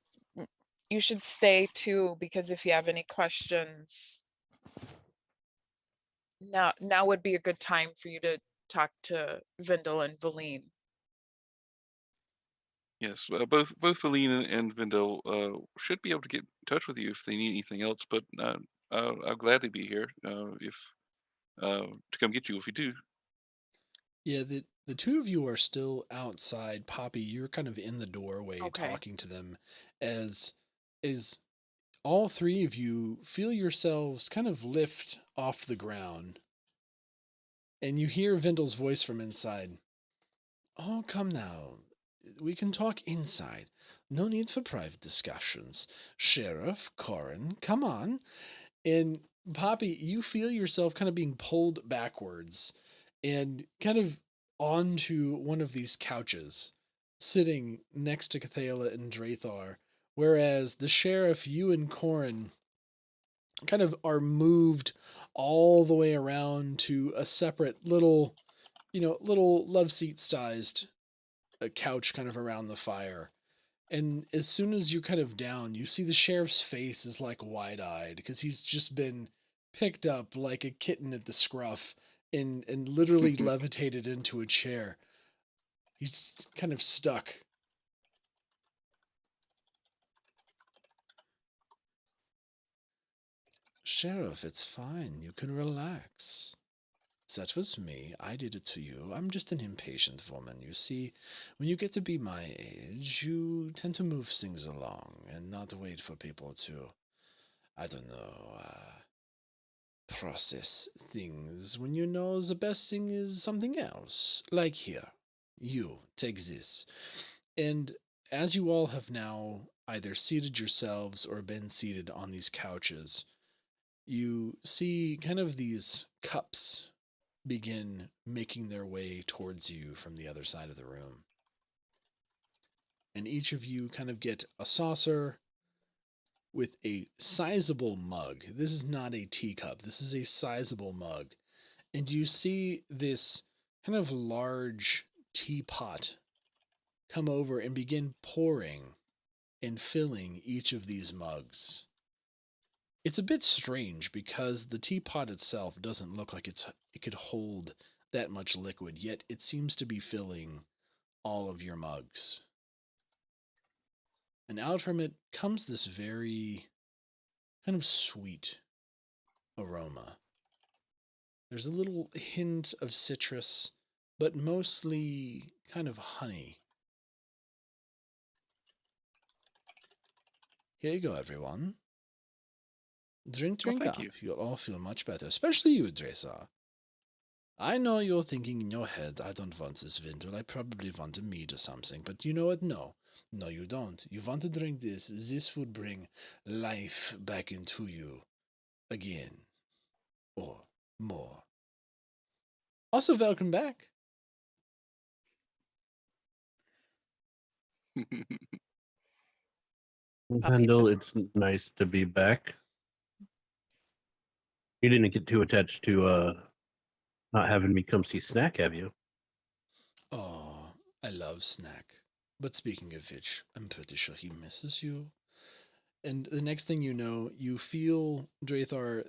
should stay too, because if you have any questions, now would be a good time for you to talk to Vindel and Valine. Yes, both Feline and Vindel should be able to get in touch with you if they need anything else. But I'll gladly be here if to come get you if you do. Yeah, the two of you are still outside. Poppy, you're kind of in the doorway talking to them as all three of you feel yourselves kind of lift off the ground. And you hear Vindel's voice from inside. Oh, come now. We can talk inside. No need for private discussions. Sheriff, Corin, come on. And Poppy, you feel yourself kind of being pulled backwards and kind of onto one of these couches, sitting next to Cathala and Drathar, whereas the sheriff, you and Corin, kind of are moved all the way around to a separate little love seat sized couch kind of around the fire. And as soon as you're kind of down, you see the sheriff's face is like wide-eyed because he's just been picked up like a kitten at the scruff and literally levitated into a chair. He's kind of stuck. Sheriff, it's fine. You can relax. That was me. I did it to you. I'm just an impatient woman. You see, when you get to be my age, you tend to move things along and not wait for people to, I don't know, process things when you know the best thing is something else. Like here. You, take this. And as you all have now either seated yourselves or been seated on these couches, you see kind of these cups begin making their way towards you from the other side of the room. And each of you kind of get a saucer with a sizable mug. This is not a teacup. This is a sizable mug. And you see this kind of large teapot come over and begin pouring and filling each of these mugs. It's a bit strange because the teapot itself doesn't look like it could hold that much liquid, yet it seems to be filling all of your mugs. And out from it comes this very kind of sweet aroma. There's a little hint of citrus, but mostly kind of honey. Here you go, everyone. Drink thank up. you. You'll all feel much better, especially you, Drathar. I know you're thinking in your head, I don't want this Vindel. I probably want a mead or something, but you know what? No. No, you don't. You want to drink this. This would bring life back into you again. Or more. Also, welcome back. Vendel, just- it's nice to be back. You didn't get too attached to not having me come see Snack, have you? Oh, I love Snack. But speaking of which, I'm pretty sure he misses you. And the next thing you know, you feel Drathar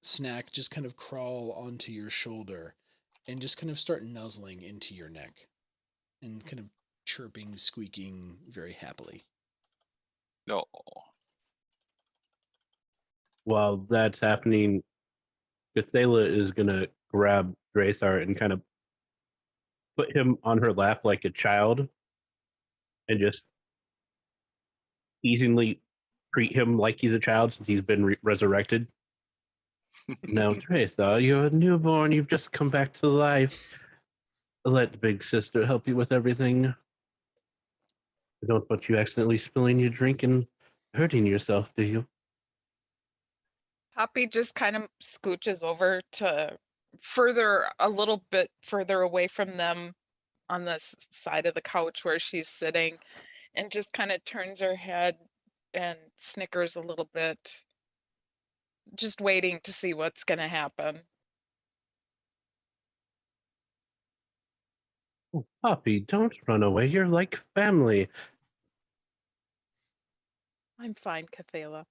Snack just kind of crawl onto your shoulder and just kind of start nuzzling into your neck and kind of chirping, squeaking very happily. Oh, While that's happening, Cathela is gonna grab Drathar and kind of put him on her lap like a child and just easily treat him like he's a child since he's been resurrected. Now, Drathar, you're a newborn. You've just come back to life. Let Big Sister help you with everything. I don't want you accidentally spilling your drink and hurting yourself, do you? Poppy just kind of scooches over to a little bit further away from them on this side of the couch where she's sitting, and just kind of turns her head and snickers a little bit, just waiting to see what's going to happen. Oh, Poppy, don't run away. You're like family. I'm fine, Cathala.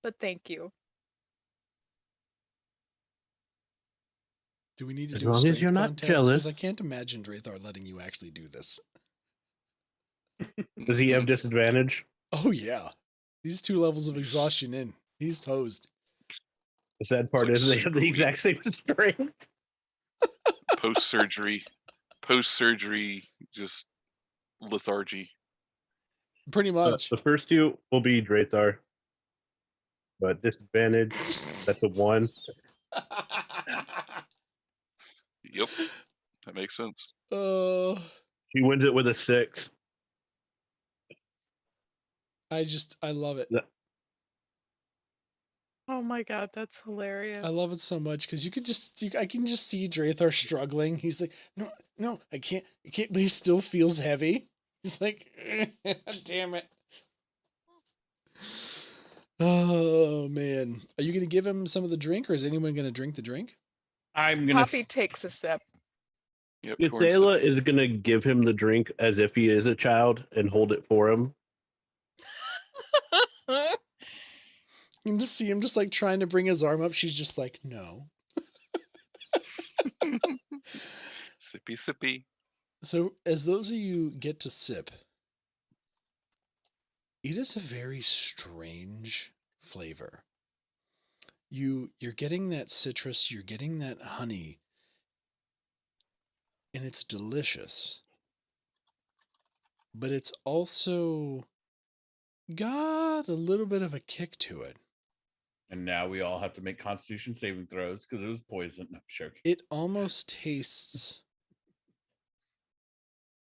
But thank you. Do we need to As do a long as strength you're not contest? Because I jealous. can't imagine Drathar letting you actually do this. Does he have disadvantage? Oh, yeah. These 2 levels of exhaustion in. He's toast. The sad part Like is they have the super exact same strength. post surgery, just lethargy. Pretty much. The first 2 will be Drathar, but disadvantage, that's a 1. Yep, that makes sense. Oh, She wins it with a 6. I love it. Oh my God, that's hilarious. I love it so much because I can just see Drathar struggling. He's like, no, I can't, but he still feels heavy. He's like, damn it. Oh man, are you gonna give him some of the drink, or is anyone gonna drink the drink? I'm gonna. Poppy takes a sip. Yep, Cathela is going to give him the drink as if he is a child and hold it for him. You can just see him just like trying to bring his arm up. She's just like, no. sippy. So as those of you get to sip, it is a very strange flavor. You're getting that citrus, you're getting that honey, and it's delicious. But it's also got a little bit of a kick to it. And now we all have to make Constitution saving throws because it was poison. No, I'm joking. It almost tastes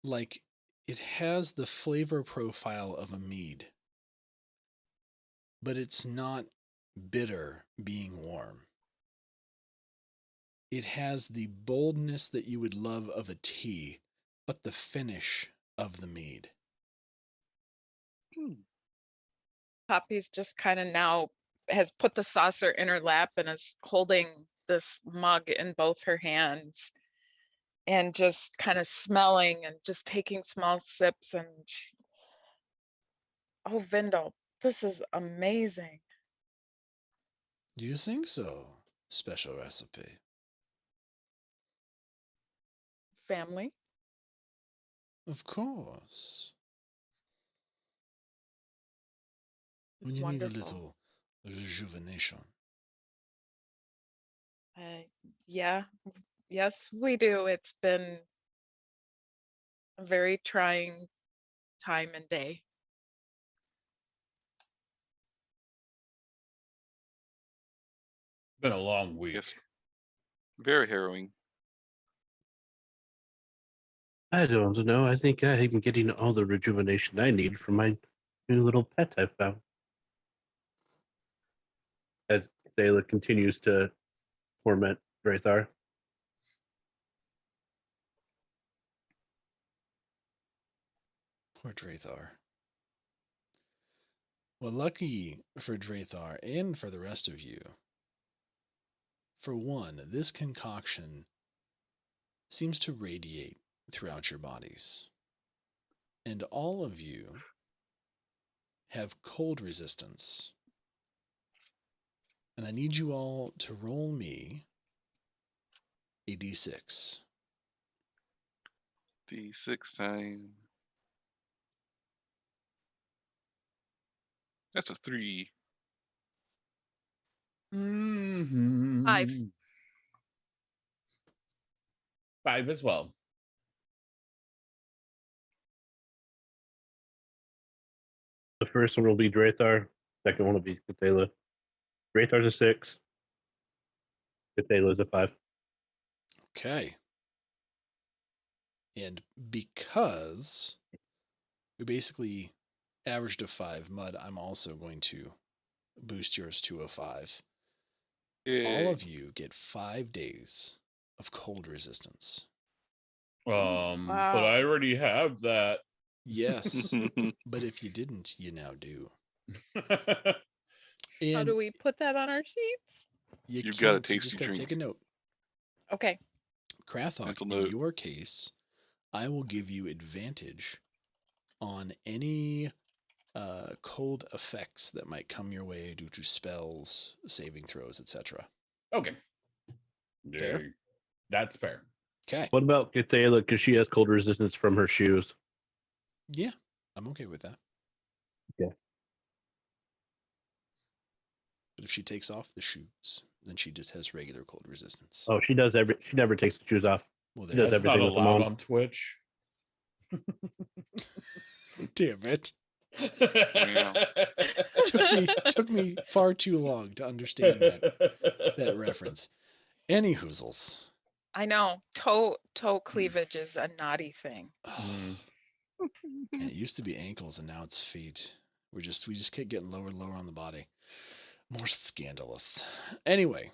like it has the flavor profile of a mead, but it's not bitter being warm. It has the boldness that you would love of a tea, but the finish of the mead. Poppy's just kind of now has put the saucer in her lap and is holding this mug in both her hands and just kind of smelling and just taking small sips. And oh, Vindel, this is amazing. Do you think so? Special recipe. Family. Of course. When It's you need a wonderful. little rejuvenation. Yeah, yes, we do. It's been a very trying time and day. Been a long week. Yes, very harrowing. I don't know. I think I'm getting all the rejuvenation I need from my new little pet I found. As Thela continues to torment Drathar. Poor Drathar. Well, lucky for Drathar and for the rest of you, for one, this concoction seems to radiate throughout your bodies. And all of you have cold resistance. And I need you all to roll me a d6. D6 time. That's a 3. Mm-hmm. 5. 5 as well. The first one will be Drathar. Second one will be Thela. Drathar's a 6. Thela's a 5. Okay. And because we basically averaged a 5, Mud, I'm also going to boost yours to a 5. All of you get 5 days of cold resistance. But Wow. I already have that. Yes, but if you didn't, you now do. How And do we put that on our sheets? you You've got a can't, you tasty just got to drink. take a note. Okay. Krathok, Mental in note. your case, I will give you advantage on any cold effects that might come your way due to spells, saving throws, etc. Okay. Fair? Yeah, that's fair. Okay. What about Thela? Because she has cold resistance from her shoes. Yeah, I'm okay with that. Okay. But if she takes off the shoes, then she just has regular cold resistance. Oh, she does she never takes the shoes off. Well, She there. does That's not everything with them allowed on. on Twitch. Damn it! Wow. Took me far too long to understand that reference. Any hoozles. I know. Toe cleavage is a naughty thing. Mm. And it used to be ankles, and now it's feet. We just kept getting lower and lower on the body. More scandalous. Anyway,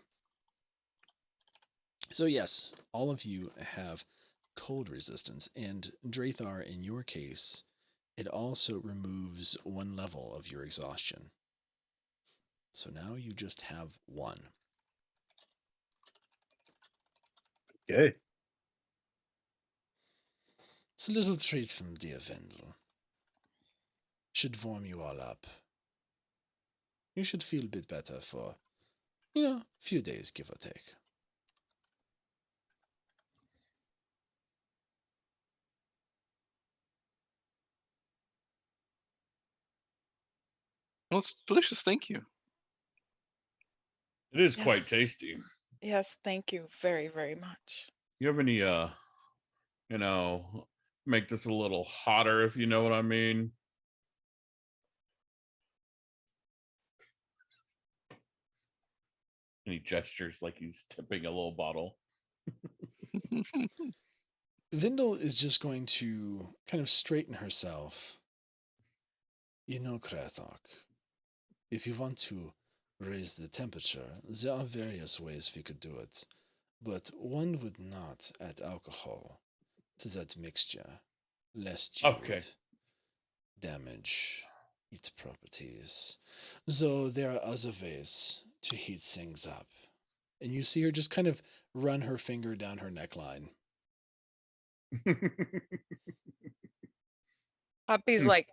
so yes, all of you have cold resistance, and Drathar, in your case, it also removes 1 level of your exhaustion. So now you just have 1. Okay. It's a little treat from dear Vendel. Should warm you all up. You should feel a bit better for, a few days, give or take. Well, it's delicious. Thank you. It is quite Yes. tasty. Yes, thank you very, very much. You have any make this a little hotter, if you know what I mean? Any gestures like he's tipping a little bottle. Vindel is just going to kind of straighten herself. Krathok, if you want to raise the temperature, there are various ways we could do it, but one would not add alcohol to that mixture, lest you Okay. would damage its properties. Though there are other ways to heat things up. And you see her just kind of run her finger down her neckline. Puppy's Hmm. like,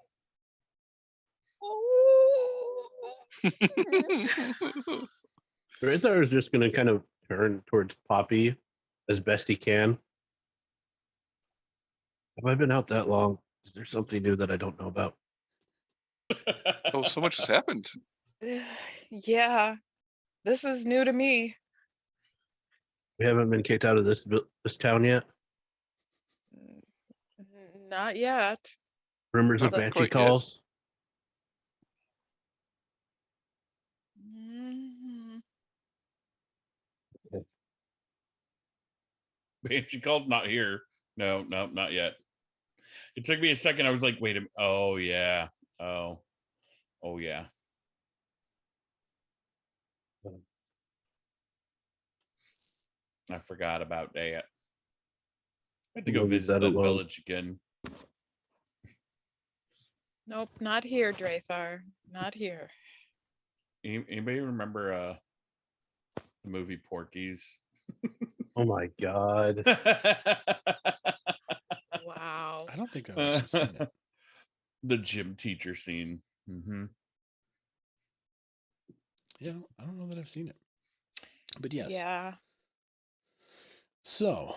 Drathar is just going to kind of turn towards Poppy as best he can. Have I been out that long? Is there something new that I don't know about? Oh, so much has happened. yeah, this is new to me. We haven't been kicked out of this town yet. Not yet. Rumors of Not banshee quite yet. calls. Mhm. Banshee call's not here. No, not yet. It took me a second. I was like, wait a minute. Oh, yeah. Oh, yeah. I forgot about that. I had to go We'll leave visit that that alone. village again. Nope, not here, Drathar. Not here. Anybody remember the movie Porky's? Oh my god. Wow. I don't think I've actually seen it. The gym teacher scene. Mm-hmm. Yeah, I don't know that I've seen it. But yes. Yeah. So,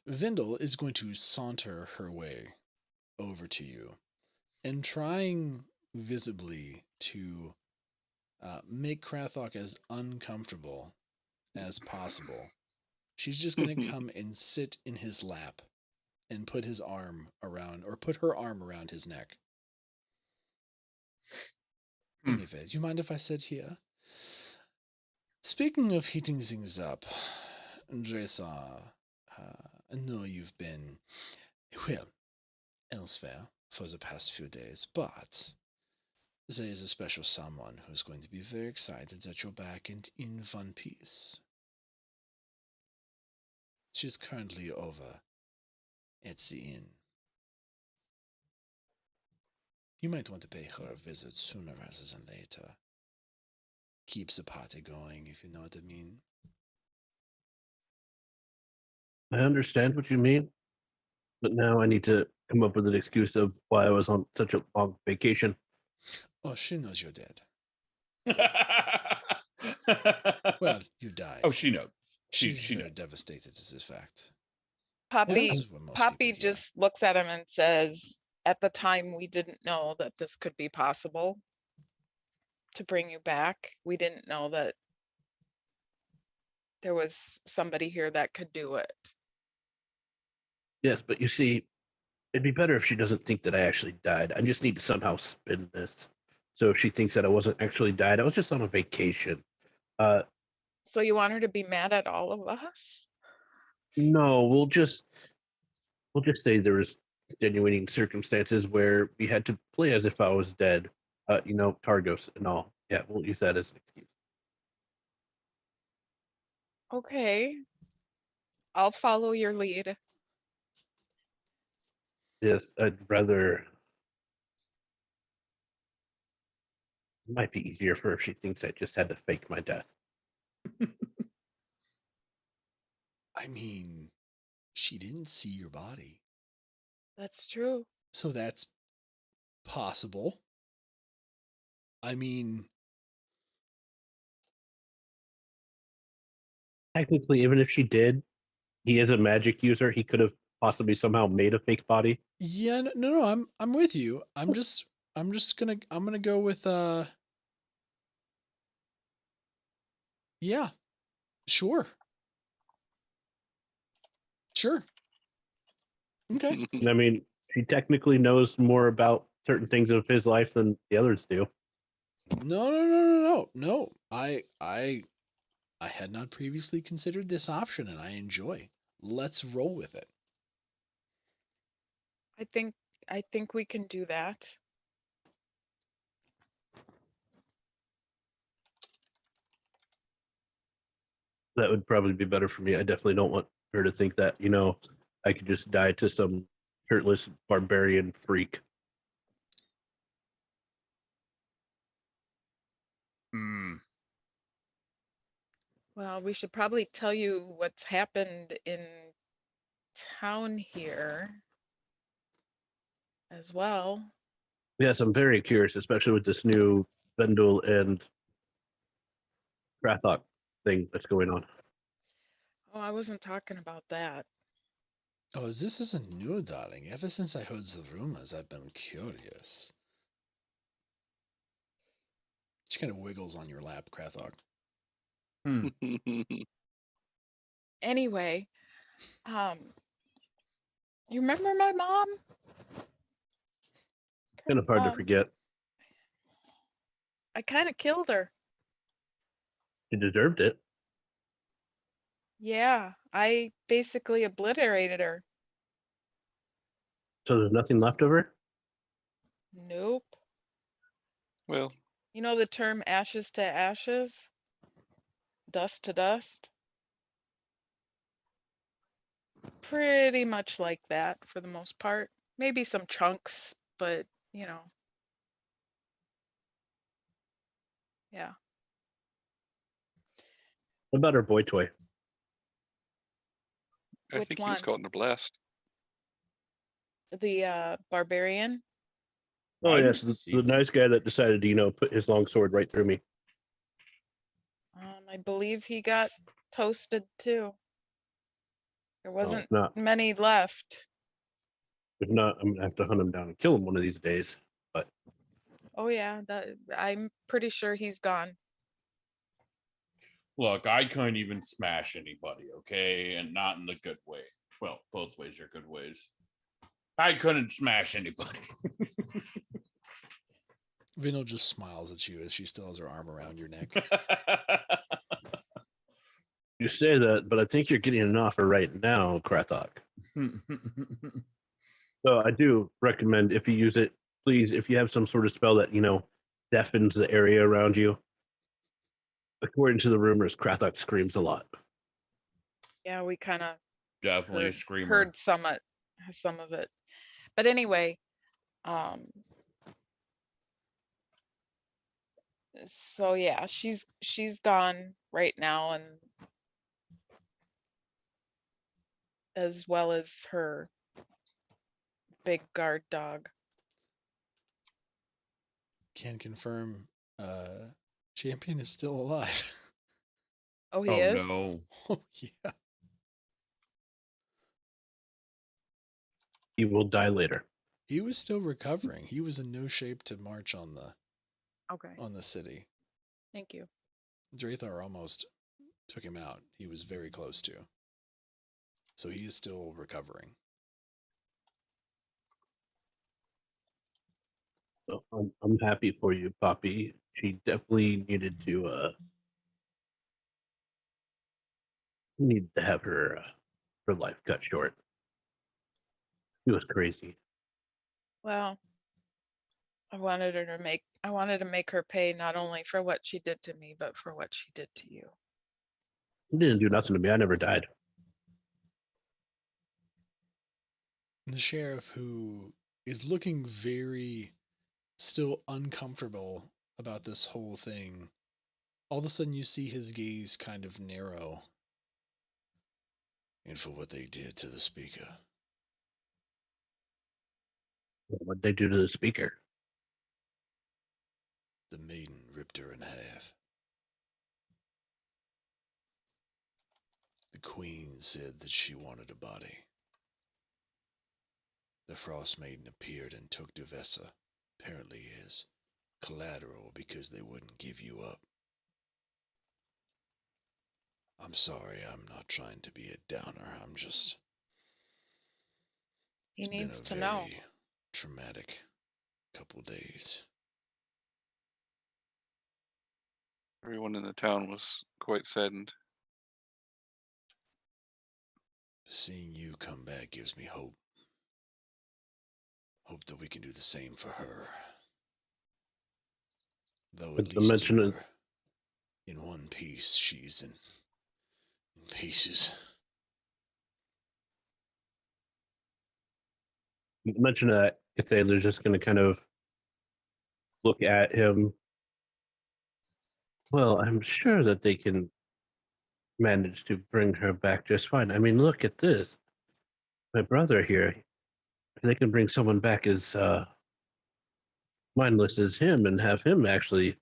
Vindel is going to saunter her way over to you and trying visibly to make Krathok as uncomfortable as possible. She's just going to come and sit in his lap and put his arm around, or put her arm around his neck. Anyway, do you mind if I sit here? Speaking of heating things up, Dresar, I know you've been, well, elsewhere for the past few days, but there is a special someone who's going to be very excited that you're back and in one piece. She's currently over at the inn. You might want to pay her a visit sooner rather than later. Keeps the party going, if you know what I mean. I understand what you mean, but now I need to come up with an excuse of why I was on such a long vacation. Oh, she knows you're dead. Well, you died. Oh, she knows. She's She very knows. devastated to this fact. Poppy As were most Poppy people here. just looks at him and says, at the time we didn't know that this could be possible to bring you back. We didn't know that there was somebody here that could do it. Yes, but you see, it'd be better if she doesn't think that I actually died. I just need to somehow spin this. So if she thinks that I wasn't actually died, I was just on a vacation. So you want her to be mad at all of us? No, we'll just say there was extenuating circumstances where we had to play as if I was dead. Targos and all. Yeah, we'll use that as an excuse. Okay. I'll follow your lead. Yes, I'd rather. It might be easier for her if she thinks I just had to fake my death. I mean, she didn't see your body. That's true. So that's possible. I mean, Technically, even if she did, he is a magic user. He could have possibly somehow made a fake body. yeah, no, I'm with you. I'm gonna go with yeah, sure. Sure. Okay. I mean, she technically knows more about certain things of his life than the others do. No. I had not previously considered this option and I enjoy. Let's roll with it. I think we can do that. That would probably be better for me. I definitely don't want her to think that, I could just die to some shirtless barbarian freak. Well, we should probably tell you what's happened in town here as well. Yes, I'm very curious, especially with this new Vendel and Krathok thing that's going on. Oh, I wasn't talking about that. Oh, this isn't new, darling. Ever since I heard the rumors, I've been curious. She kind of wiggles on your lap, Krathok. Anyway, you remember my mom? Kind of hard to forget. I kind of killed her. She deserved it. Yeah, I basically obliterated her. So there's nothing left of her? Nope. Well, You know the term ashes to ashes? Dust to dust? Pretty much like that for the most part. Maybe some chunks, but you know. Yeah. What about her boy toy? I Which think he was one? caught in a blast. The barbarian? Oh, I yes, didn't the see nice guy that decided to, put his long sword right through me. I believe he got toasted too. There Oh, wasn't if not, many left. I'm gonna have to hunt him down and kill him one of these days. But Oh yeah, I'm pretty sure he's gone. Look, I couldn't even smash anybody, okay? And not in the good way. Well, both ways are good ways. I couldn't smash anybody. Vino just smiles at you as she still has her arm around your neck. you say that, but I think you're getting an offer right now, Krathok. So I do recommend if you use it, please, if you have some sort of spell that, deafens the area around you. According to the rumors, Krathok screams a lot. Yeah, we kind of Definitely a screamer. heard some of it. But anyway, so yeah, she's gone right now, and as well as her big guard dog. Can confirm Champion is still alive. Oh, he Oh is? no. Oh yeah. He will die later. He was still recovering. He was in no shape to march on Okay, the city. thank you. Drathar almost took him out. He was very close to. So he is still recovering. So I'm happy for you, Poppy. She definitely needed to have her life cut short. It was crazy. Well, I wanted to make her pay not only for what she did to me, but for what she did to you. He didn't do nothing to me. I never died. The sheriff, who is looking very still uncomfortable about this whole thing, all of a sudden you see his gaze kind of narrow. And for what they did to the speaker. What'd they do to the speaker? The maiden ripped her in half. The queen said that she wanted a body. The Frostmaiden appeared and took Duvessa, apparently as collateral because they wouldn't give you up. I'm sorry, I'm not trying to be a downer. I'm just... He It's needs to been a know. very traumatic couple days. Everyone in the town was quite saddened. Seeing you come back gives me hope. Hope that we can do the same for her. Though at But to least mention it- you're in one piece, she's in pieces. You mentioned that Ithaler's just going to kind of look at him. Well, I'm sure that they can manage to bring her back just fine. I mean, look at this. My brother here, if they can bring someone back as mindless as him and have him actually,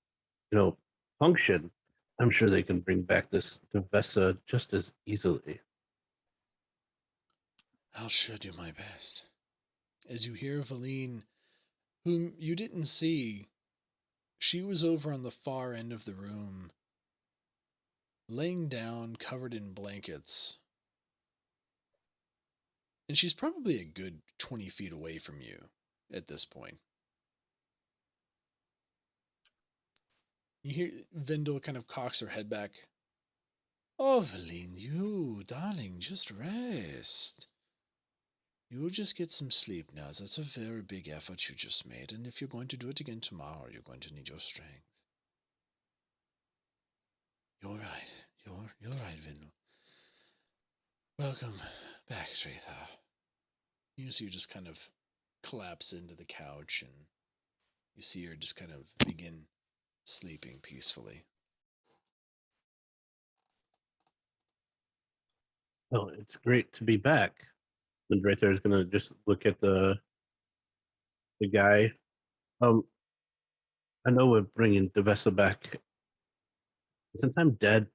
function, I'm sure they can bring back this Vesa just as easily. I'll sure do my best. As you hear Valine, whom you didn't see, she was over on the far end of the room, laying down, covered in blankets. And she's probably a good 20 feet away from you at this point. You hear Vindel kind of cocks her head back. Oh, Valine, you, darling, just rest. You just get some sleep now. That's a very big effort you just made, and if you're going to do it again tomorrow, you're going to need your strength. You're right. You're right, Vindel. Welcome back, Trathar. You see her just kind of collapse into the couch, and you see her just kind of begin sleeping peacefully. Well, it's great to be back. And right there is gonna just look at the guy. I know we're bringing Devessa back. Since I'm dead,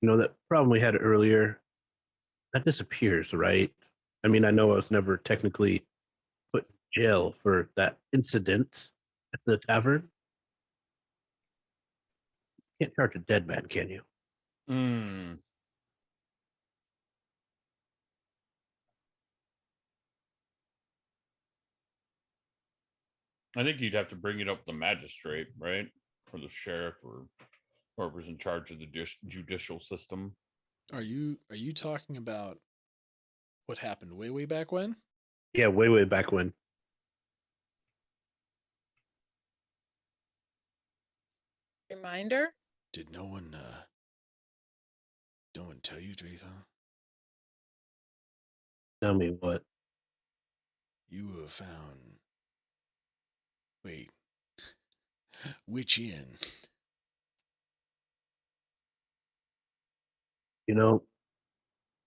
that problem we had earlier that disappears, right? I mean, I know I was never technically put in jail for that incident at the tavern. Can't charge a dead man, can you? Hmm. I think you'd have to bring it up to the magistrate, right? Or the sheriff or whoever's in charge of the judicial system. Are you talking about what happened way back when? Yeah, way back when. Reminder? Did no one tell you, Drathar? Tell me what. You were found. Wait. Which inn? I'm a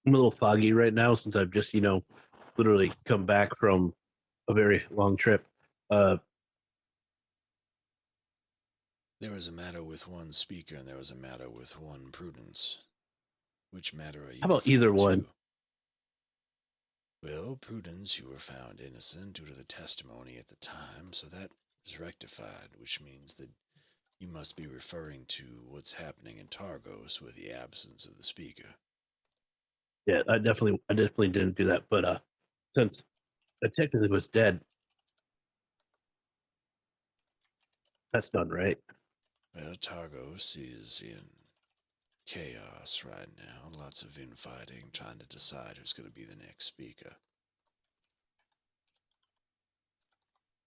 little foggy right now since I've just, literally come back from a very long trip. There was a matter with one speaker and there was a matter with one Prudence. Which matter are you How about either referring one? to? Well, Prudence, you were found innocent due to the testimony at the time, so that is rectified, which means that you must be referring to what's happening in Targos with the absence of the speaker. Yeah, I definitely didn't do that. But since I technically was dead, that's done, right? Well, Targos is in chaos right now. Lots of infighting, trying to decide who's going to be the next speaker.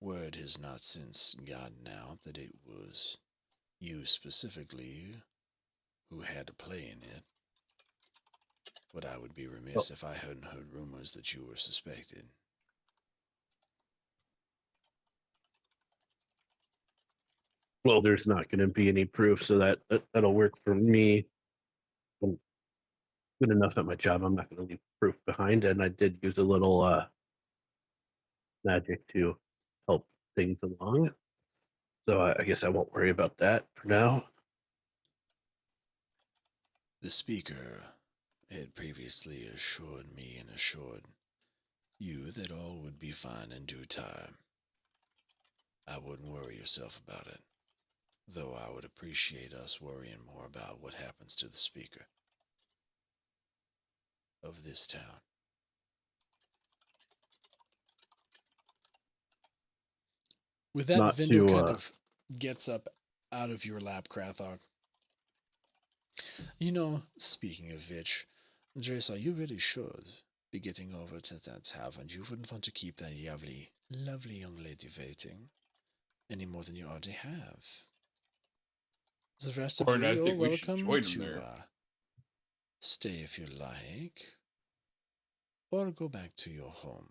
Word has not since gotten out that it was you specifically who had to play in it. But I would be remiss if I hadn't heard rumors that you were suspected. Well, there's not going to be any proof, so that'll work for me. I'm good enough at my job. I'm not going to leave proof behind, and I did use a little magic to help things along. So I guess I won't worry about that for now. The speaker had previously assured me and assured you that all would be fine in due time. I wouldn't worry yourself about it, though I would appreciate us worrying more about what happens to the speaker of this town. With that, Not Vindel to, kind of gets up out of your lap, Krathog. Speaking of which, Dresa, you really should be getting over to that tavern. You wouldn't want to keep that lovely young lady waiting any more than you already have. The rest of Or you, I you're think we should welcome join 'em to there. stay if you like, or go back to your home.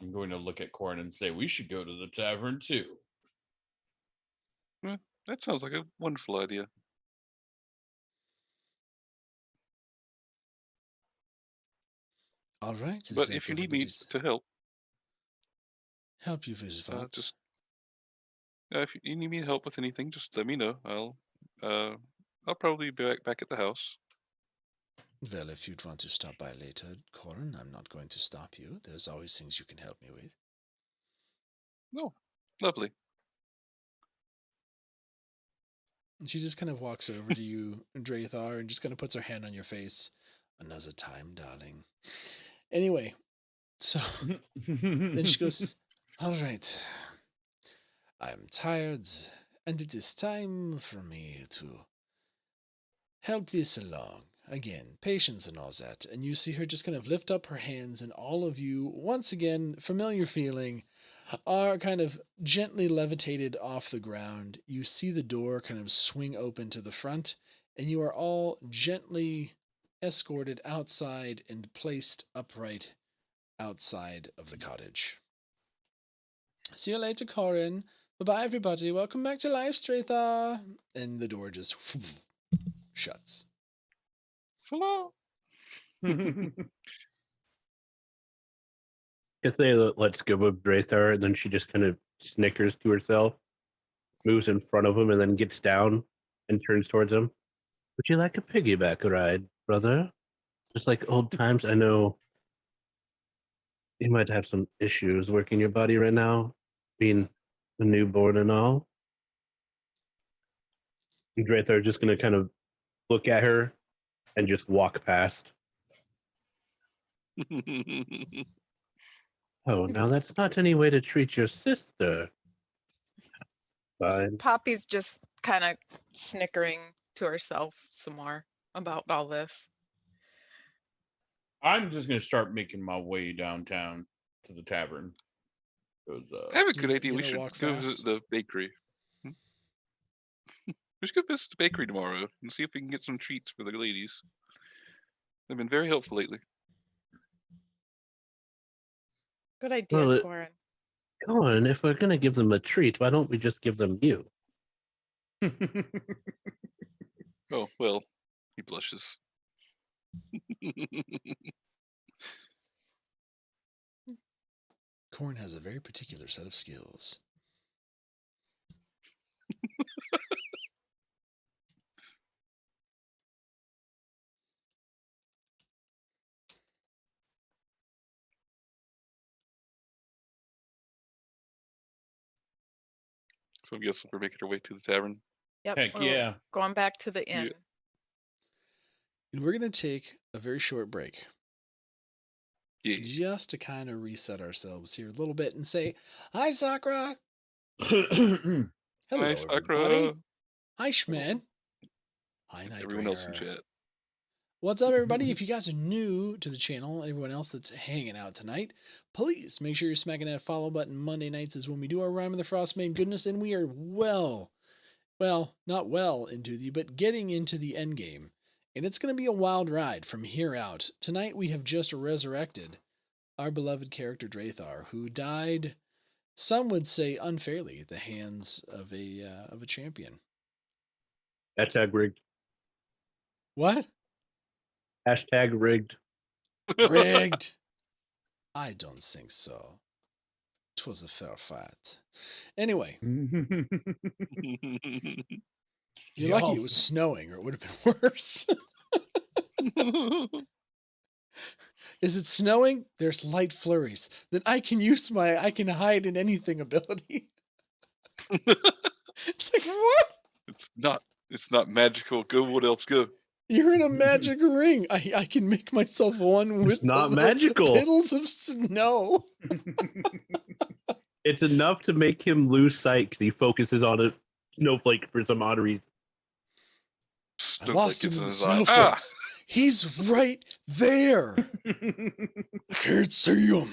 I'm going to look at Corin and say we should go to the tavern too. That sounds like a wonderful idea. All right. But if you need me to help Help you with what? just if you need me to help with anything, just let me know. I'll probably be back at the house. Well, if you'd want to stop by later, Corin, I'm not going to stop you. There's always things you can help me with. No, lovely. And she just kind of walks over to you, Drathar, and just kind of puts her hand on your face. Another time, darling. Anyway, so then she goes, all right. I'm tired, and it is time for me to help this along. Again, patience and all that. And you see her just kind of lift up her hands, and all of you, once again, familiar feeling, are kind of gently levitated off the ground. You see the door kind of swing open to the front, and you are all gently escorted outside and placed upright outside of the cottage. See you later, Corin. Bye-bye, everybody. Welcome back to life, Stratha. And the door just shuts. So long. If they let's go with Drathar, and then she just kind of snickers to herself, moves in front of him, and then gets down and turns towards him. Would you like a piggyback ride, brother? Just like old times. I know you might have some issues working your body right now, being a newborn and all. And Drathar just going to kind of look at her and just walk past. Oh, now that's not any way to treat your sister. Fine. Poppy's just kind of snickering to herself some more about all this. I'm just gonna start making my way downtown to the tavern. 'Cause, I have a good You- idea. you We gonna should walk go fast? visit the bakery. We should go visit the bakery tomorrow and see if we can get some treats for the ladies. They've been very helpful lately. Good idea, Well, Corin. Come on, if we're going to give them a treat, why don't we just give them you? Oh, well, he blushes. Corin has a very particular set of skills. So I guess we're making our way to the tavern. Yep. Heck we're yeah. Going back to the Yeah. inn. And we're going to take a very short break Yeah. just to kind of reset ourselves here a little bit and say, hi, Sakura. Hello. Hello, Hi, Sakura. everybody. Hi, Schman. Hi, Everyone else in Nightbringer. chat. What's up, everybody? If you guys are new to the channel, and everyone else that's hanging out tonight, please make sure you're smacking that follow button. Monday nights is when we do our Rime of the Frostmaiden goodness, and we are not well into but getting into the end game. And it's going to be a wild ride from here out. Tonight we have just resurrected our beloved character Drathar, who died, some would say unfairly, at the hands of a champion. Hashtag rigged. What? Hashtag rigged. Rigged. I don't think so. 'Twas a fair fight. Anyway, you're lucky it was snowing, or it would have been worse. Is it snowing? There's light flurries. Then I can use my I can hide in anything ability. It's like, what? It's not magical. Go, what else? Go. You're in a magic ring. I can make myself one with It's not the little magical. piddles of snow. It's enough to make him lose sight because he focuses on a snowflake for some odd reason. I lost him Snowflake in the gets in his eye. snowflakes. He's right there. I can't see him.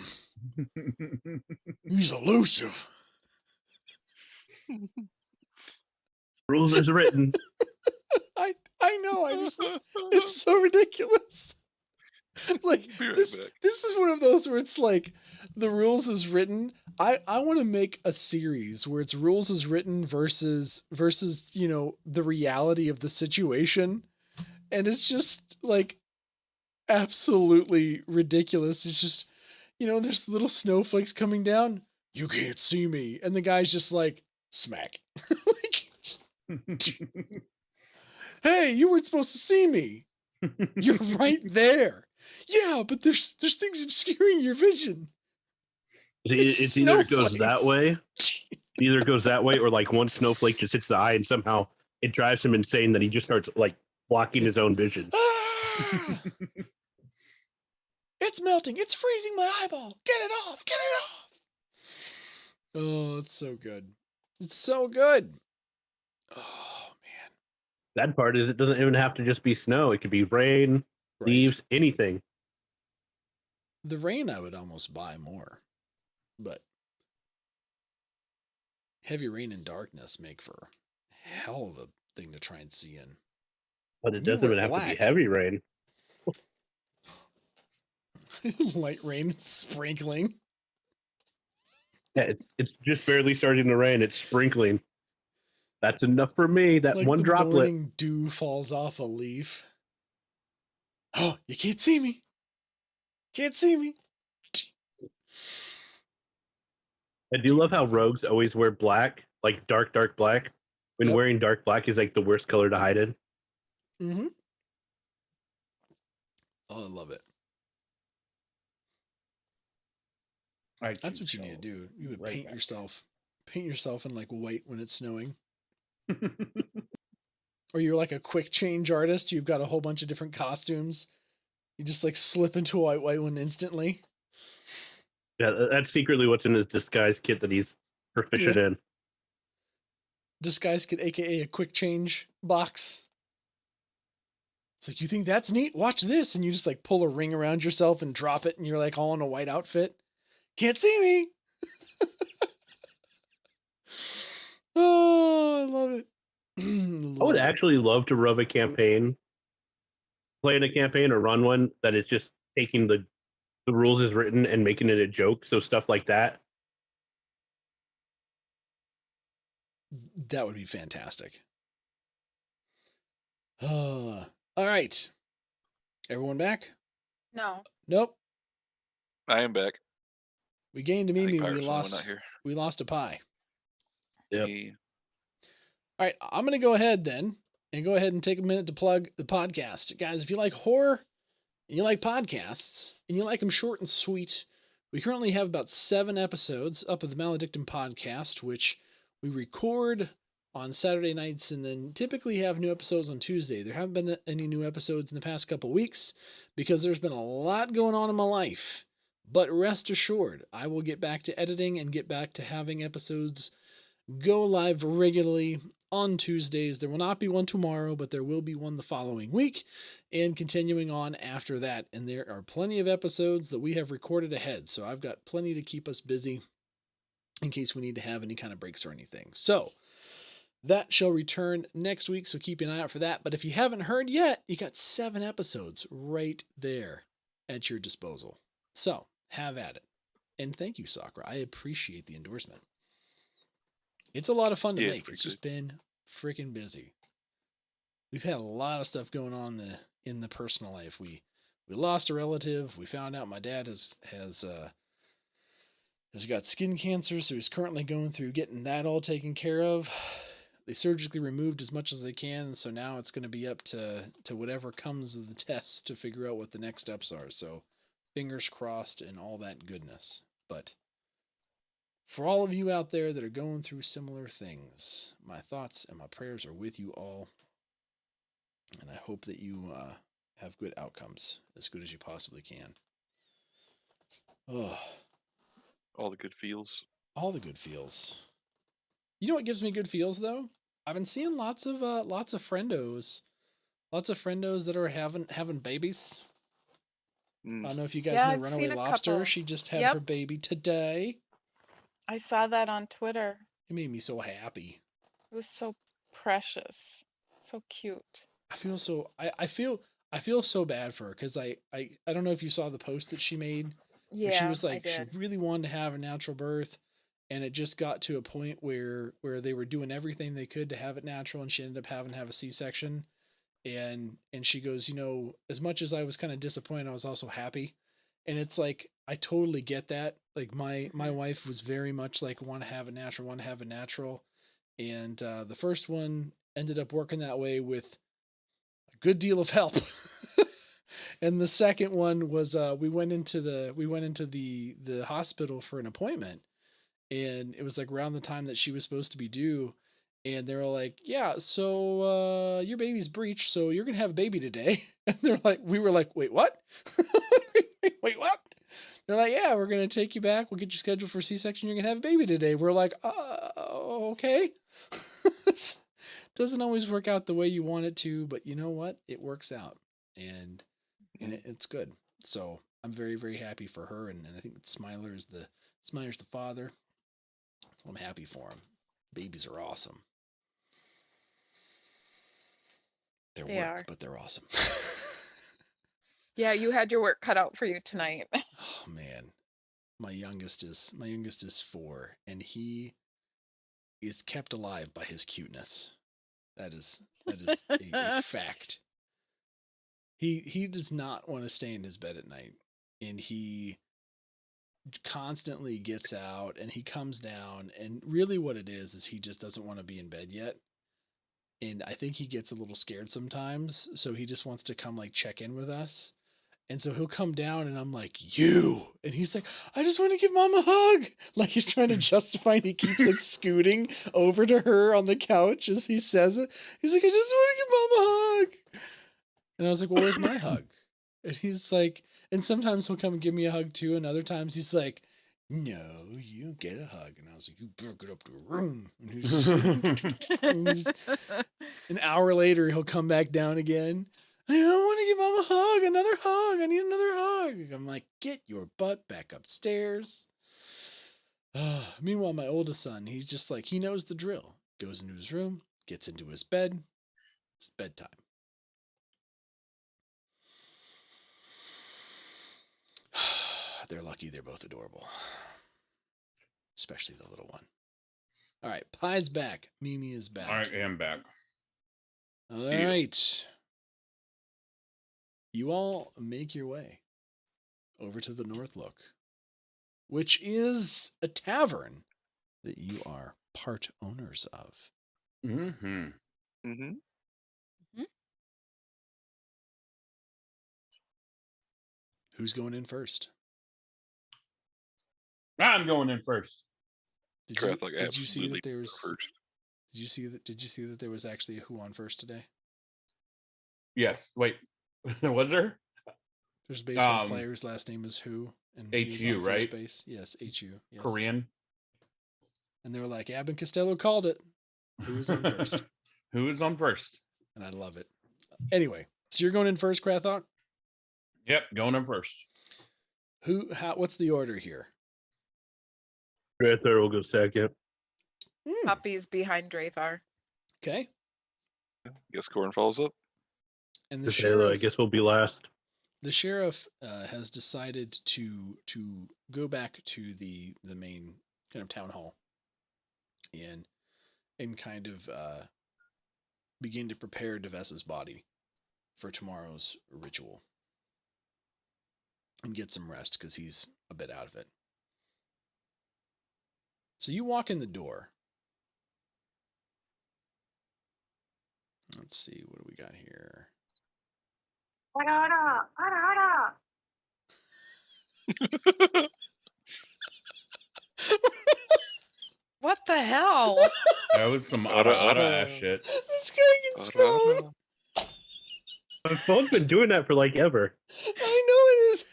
He's elusive. Rules as written. I know. It's so ridiculous. Like Be right this back. this is one of those where it's like the rules is written. I want to make a series where it's rules is written versus the reality of the situation, and it's just like absolutely ridiculous. It's just there's little snowflakes coming down. You can't see me, and the guy's just like smack. Like, hey, you weren't supposed to see me. You're right there. Yeah, but there's things obscuring your vision. It's either it goes that snowflakes. way, or like one snowflake just hits the eye and somehow it drives him insane that he just starts like blocking his own vision. Ah! It's melting. It's freezing my eyeball. Get it off. Get it off. Oh, it's so good. It's so good. Oh, man. That part is it doesn't even have to just be snow. It could be rain, Right. leaves, anything. The rain I would almost buy more, but heavy rain and darkness make for a hell of a thing to try and see in. But it And you doesn't wear even have to be black. heavy rain. Light rain sprinkling. Yeah, it's just barely starting to rain. It's sprinkling. That's enough for me. That Like one the droplet. morning dew falls off a leaf. Oh, you can't see me. Can't see me. I do love how rogues always wear black, like dark black. When Yep. wearing dark black is like the worst color to hide in. Mm-hmm. Oh, I love it. That's what you need to do. You would right paint back. yourself in like white when it's snowing. Or you're like a quick change artist. You've got a whole bunch of different costumes. You just like slip into a white one instantly. Yeah, that's secretly what's in his disguise kit that he's proficient in. Disguise kit, aka a quick change box. It's like, you think that's neat? Watch this. And you just like pull a ring around yourself and drop it, and you're like all in a white outfit. Can't see me. Oh, I love it. I would actually love to run a campaign, play in a campaign or run one that is just taking the rules as written and making it a joke. So stuff like that. That would be fantastic. All right. Everyone back? No. Nope. I am back. We gained a I think Mimi. Pirate's the only one not here. We lost a pie. Yep. Yeah. All right, I'm going to go ahead then and go ahead and take a minute to plug the podcast. Guys, if you like horror and you like podcasts and you like them short and sweet, we currently have about 7 episodes up of the Maledictum podcast, which we record on Saturday nights and then typically have new episodes on Tuesday. There haven't been any new episodes in the past couple weeks because there's been a lot going on in my life. But rest assured, I will get back to editing and get back to having episodes go live regularly on Tuesdays. There will not be one tomorrow, but there will be one the following week and continuing on after that. And there are plenty of episodes that we have recorded ahead. So I've got plenty to keep us busy in case we need to have any kind of breaks or anything. So that shall return next week. So keep an eye out for that. But if you haven't heard yet, you got 7 episodes right there at your disposal. So have at it. And thank you, Sakura. I appreciate the endorsement. It's a lot of fun to make. It's just been freaking busy. We've had a lot of stuff going on in the personal life. We lost a relative. We found out my dad has got skin cancer, so he's currently going through getting that all taken care of. They surgically removed as much as they can, so now it's going to be up to whatever comes of the tests to figure out what the next steps are. So fingers crossed and all that goodness. But for all of you out there that are going through similar things, my thoughts and my prayers are with you all. And I hope that you have good outcomes, as good as you possibly can. Oh, All the good feels. all the good feels. You know what gives me good feels though? I've been seeing lots of friendos that are having babies. I don't know if you guys Yeah, know I've Runaway seen a Lobster. couple. She just had Yep. her baby today. I saw that on Twitter. It made me so happy. It was so precious. So cute. I feel so I feel so bad for her because I don't know if you saw the post that she made. Yeah, She was I like she did. really wanted to have a natural birth, and it just got to a point where they were doing everything they could to have it natural, and she ended up having to have a C-section. And she goes, you know, as much as I was kind of disappointed, I was also happy. And it's like I totally get that. Like my wife was very much like want to have a natural. And the first one ended up working that way with a good deal of help. And the second one was we went into the hospital for an appointment, and it was like around the time that she was supposed to be due, and they were like, yeah, so your baby's breached, so you're gonna have a baby today. And we were like, wait, what? Wait, what? They're like, yeah, we're gonna take you back, we'll get you scheduled for C-section, you're gonna have a baby today. We're like, okay. doesn't always work out the way you want it to, but you know what? It works out, and it's good. So I'm very, very happy for her, and I think that Smiler's the father. So I'm happy for him. Babies are awesome. They're They work, are. but they're awesome. Yeah, you had your work cut out for you tonight. Oh man, my youngest is 4, and he is kept alive by his cuteness. That is a fact. He does not want to stay in his bed at night, and he constantly gets out and he comes down, and really what it is he just doesn't want to be in bed yet. And I think he gets a little scared sometimes, so he just wants to come like check in with us. And so he'll come down and I'm like, you. And he's like, I just want to give mom a hug. Like he's trying to justify, and he keeps like scooting over to her on the couch as he says it. He's like, I just want to give mom a hug. And I was like, well, where's my hug? And he's like, and sometimes he'll come and give me a hug too. And other times he's like, no, you don't get a hug. And I was like, you better get up to a room. And he's just an hour later, he'll come back down again. I don't want to give mom a hug, another hug. I need another hug. I'm like, get your butt back upstairs. Meanwhile, my oldest son, he's just like, he knows the drill. Goes into his room, gets into his bed. It's bedtime. They're lucky they're both adorable. Especially the little one. All right, Pie's back. Mimi is back. I am back. All right. You all make your way over to the North Look, which is a tavern that you are part owners of. Mm-hmm. Mm-hmm. Who's going in first? I'm going in first. Did you Absolutely see that there was first. Did you see that there was actually a Who on first today? Yes. Wait. Was there? There's a baseball player's last name is Who, and he was HU, on first right? base. Yes, HU. Yes. Korean. And they were like, Abbott Costello called it. Who is on first? Who is on first? And I love it. Anyway, so you're going in first, Krathok? Yep, going in first. What's the order here? Drathar will go second. Puppy's behind Drathar. Okay. Guess Corin follows up. And the Okay, sheriff, I guess we'll be last. the sheriff has decided to go back to the main kind of town hall and kind of begin to prepare Devessa's body for tomorrow's ritual and get some rest because he's a bit out of it. So you walk in the door. Let's see, what do we got here? What the hell? That was some ass shit. This guy gets phone. My phone's been doing that for like ever. I know it is.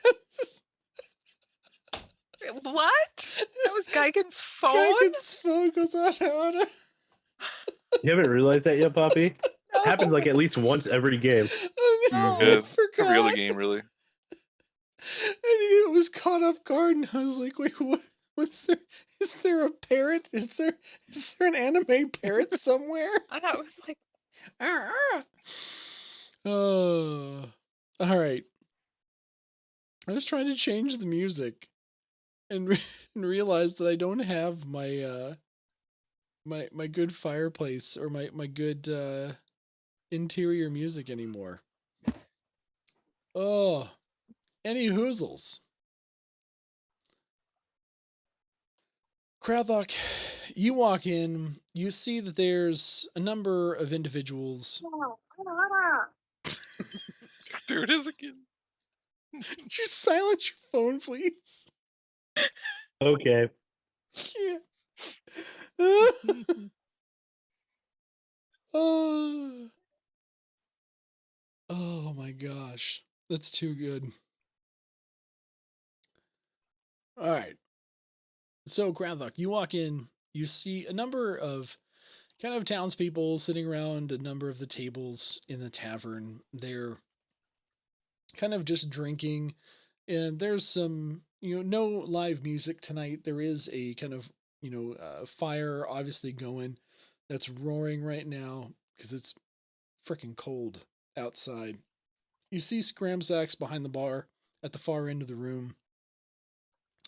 What? That was Geigen's phone? Geigen's phone goes on. You haven't realized that yet, Poppy? No. Happens like at least once every game. Oh, no, Yeah, I forgot. every other game, really. And it was caught off guard, and I was like, "Wait, what? What's there? Is there a parrot? Is there an anime parrot somewhere?" I thought it was like, Oh, all right. I was trying to change the music, and realized that I don't have my my good fireplace or my good interior music anymore. Oh, any hoozles. Krathok, you walk in, you see that there's a number of individuals. There it is again. Could you silence your phone, please? Okay. Yeah. Oh my gosh. That's too good. All right. So, Krathok, you walk in, you see a number of kind of townspeople sitting around a number of the tables in the tavern. They're kind of just drinking, and there's some, no live music tonight. There is a kind of, fire obviously going that's roaring right now because it's freaking cold outside. You see Scramsax behind the bar at the far end of the room,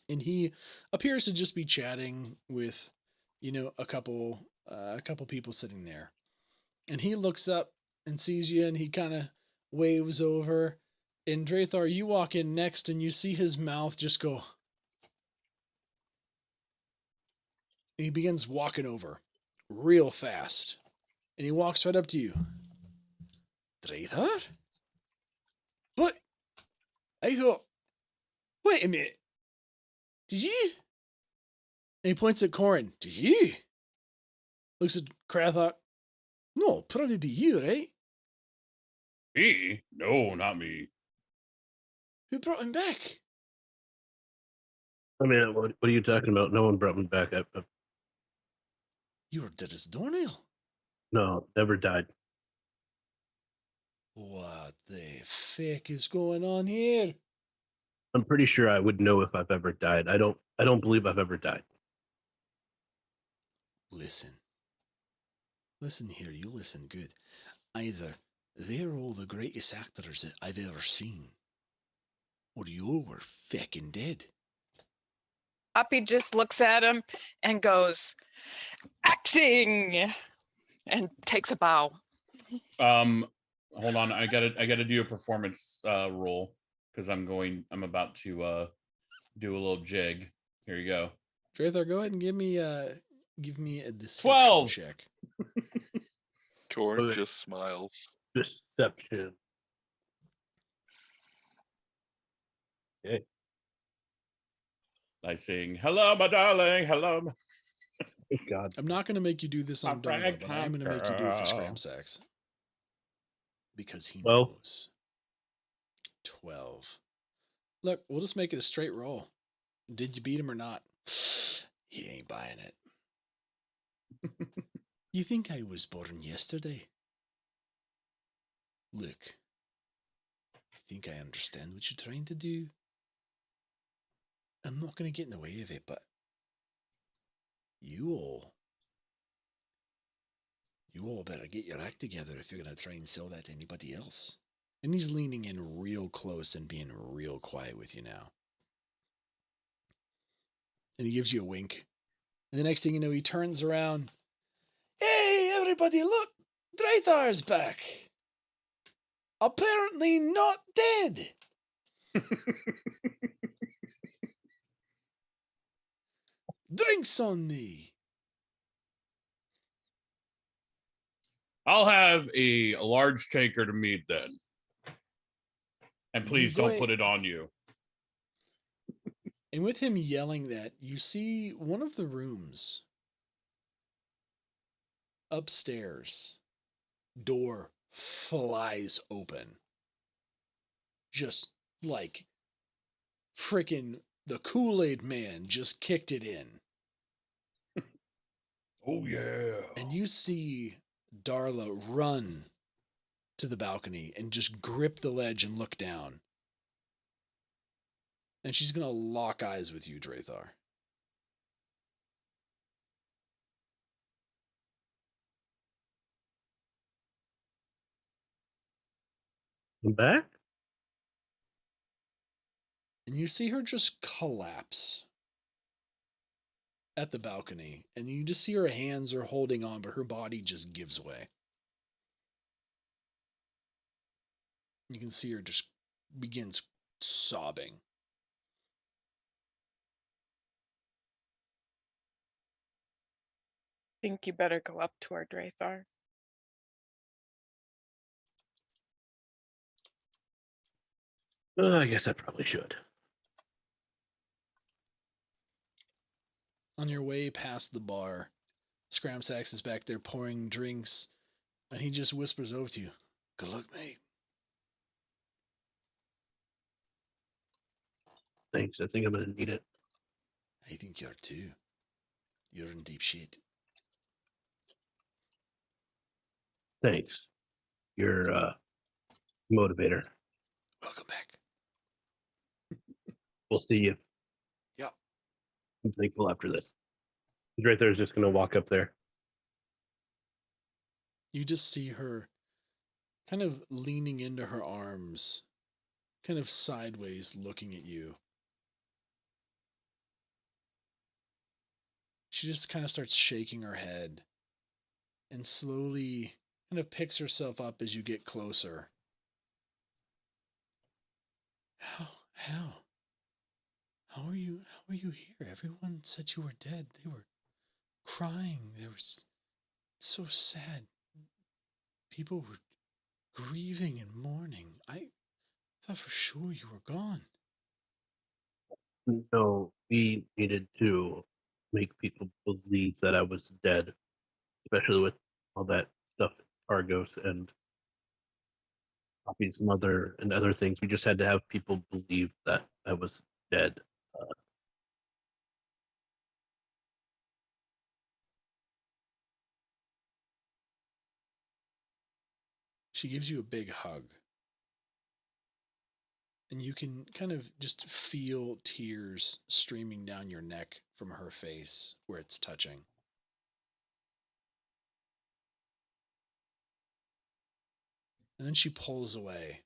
and he appears to just be chatting with, a couple people sitting there. And he looks up and sees you, and he kind of waves over. And Drathar, you walk in next, and you see his mouth just go. And he begins walking over real fast. And he walks right up to you. Drathar? What? I thought, wait a minute. Did you? And he points at Corin. Did you? Looks at Krathok. No, probably be you, right? Me? No, not me. Who brought him back? I mean, what are you talking about? No one brought me back. You were dead as doornail. No, never died. What the fuck is going on here? I'm pretty sure I would know if I've ever died. I don't believe I've ever died. Listen. Listen here, you listen good. Either they're all the greatest actors that I've ever seen, or you were fucking dead. Hoppy just looks at him and goes, acting, and takes a bow. Hold on. I gotta do a performance roll because I'm about to do a little jig. Here you go. Drathar, go ahead and give me a deception 12. check. Corin Okay. just smiles. Deception. Okay. I sing, "Hello, my darling. Hello." Thank God. I'm not going to make you do this on My Darla, but I am going to make you do it for girl. Scramsax. Because he 12. knows. 12. Look, we'll just make it a straight roll. Did you beat him or not? He ain't buying it. You think I was born yesterday? Look, I think I understand what you're trying to do. I'm not going to get in the way of it, but you all better get your act together if you're going to try and sell that to anybody else. And he's leaning in real close and being real quiet with you now. And he gives you a wink. And the next thing you know, he turns around. Hey, everybody, look! Draithar's back! Apparently not dead! Drinks on me! I'll have a large taker to meet then. And please go don't ahead. put it on you. And with him yelling that, you see one of the rooms upstairs. Door flies open. Just like freaking the Kool-Aid man just kicked it in. Oh, yeah. And you see Darla run to the balcony and just grip the ledge and look down. And she's going to lock eyes with you, Drathar. I'm back? And you see her just collapse at the balcony. And you just see her hands are holding on, but her body just gives way. You can see her just begins sobbing. Think you better go up to her, Drathar. I guess I probably should. On your way past the bar, Scramsax is back there pouring drinks, and he just whispers over to you, "Good luck, mate." Thanks. I think I'm going to need it. I think you are too. You're in deep shit. Thanks. You're motivator. Welcome back. We'll see you. Yep. I'm thankful after this. He's right there is just going to walk up there. You just see her kind of leaning into her arms, kind of sideways looking at you. She just kind of starts shaking her head and slowly kind of picks herself up as you get closer. How are you here? Everyone said you were dead. They were crying. They were so sad. People were grieving and mourning. I thought for sure you were gone. No, we needed to make people believe that I was dead, especially with all that stuff, Argos and Poppy's mother and other things. We just had to have people believe that I was dead. She gives you a big hug. And you can kind of just feel tears streaming down your neck from her face where it's touching. And then she pulls away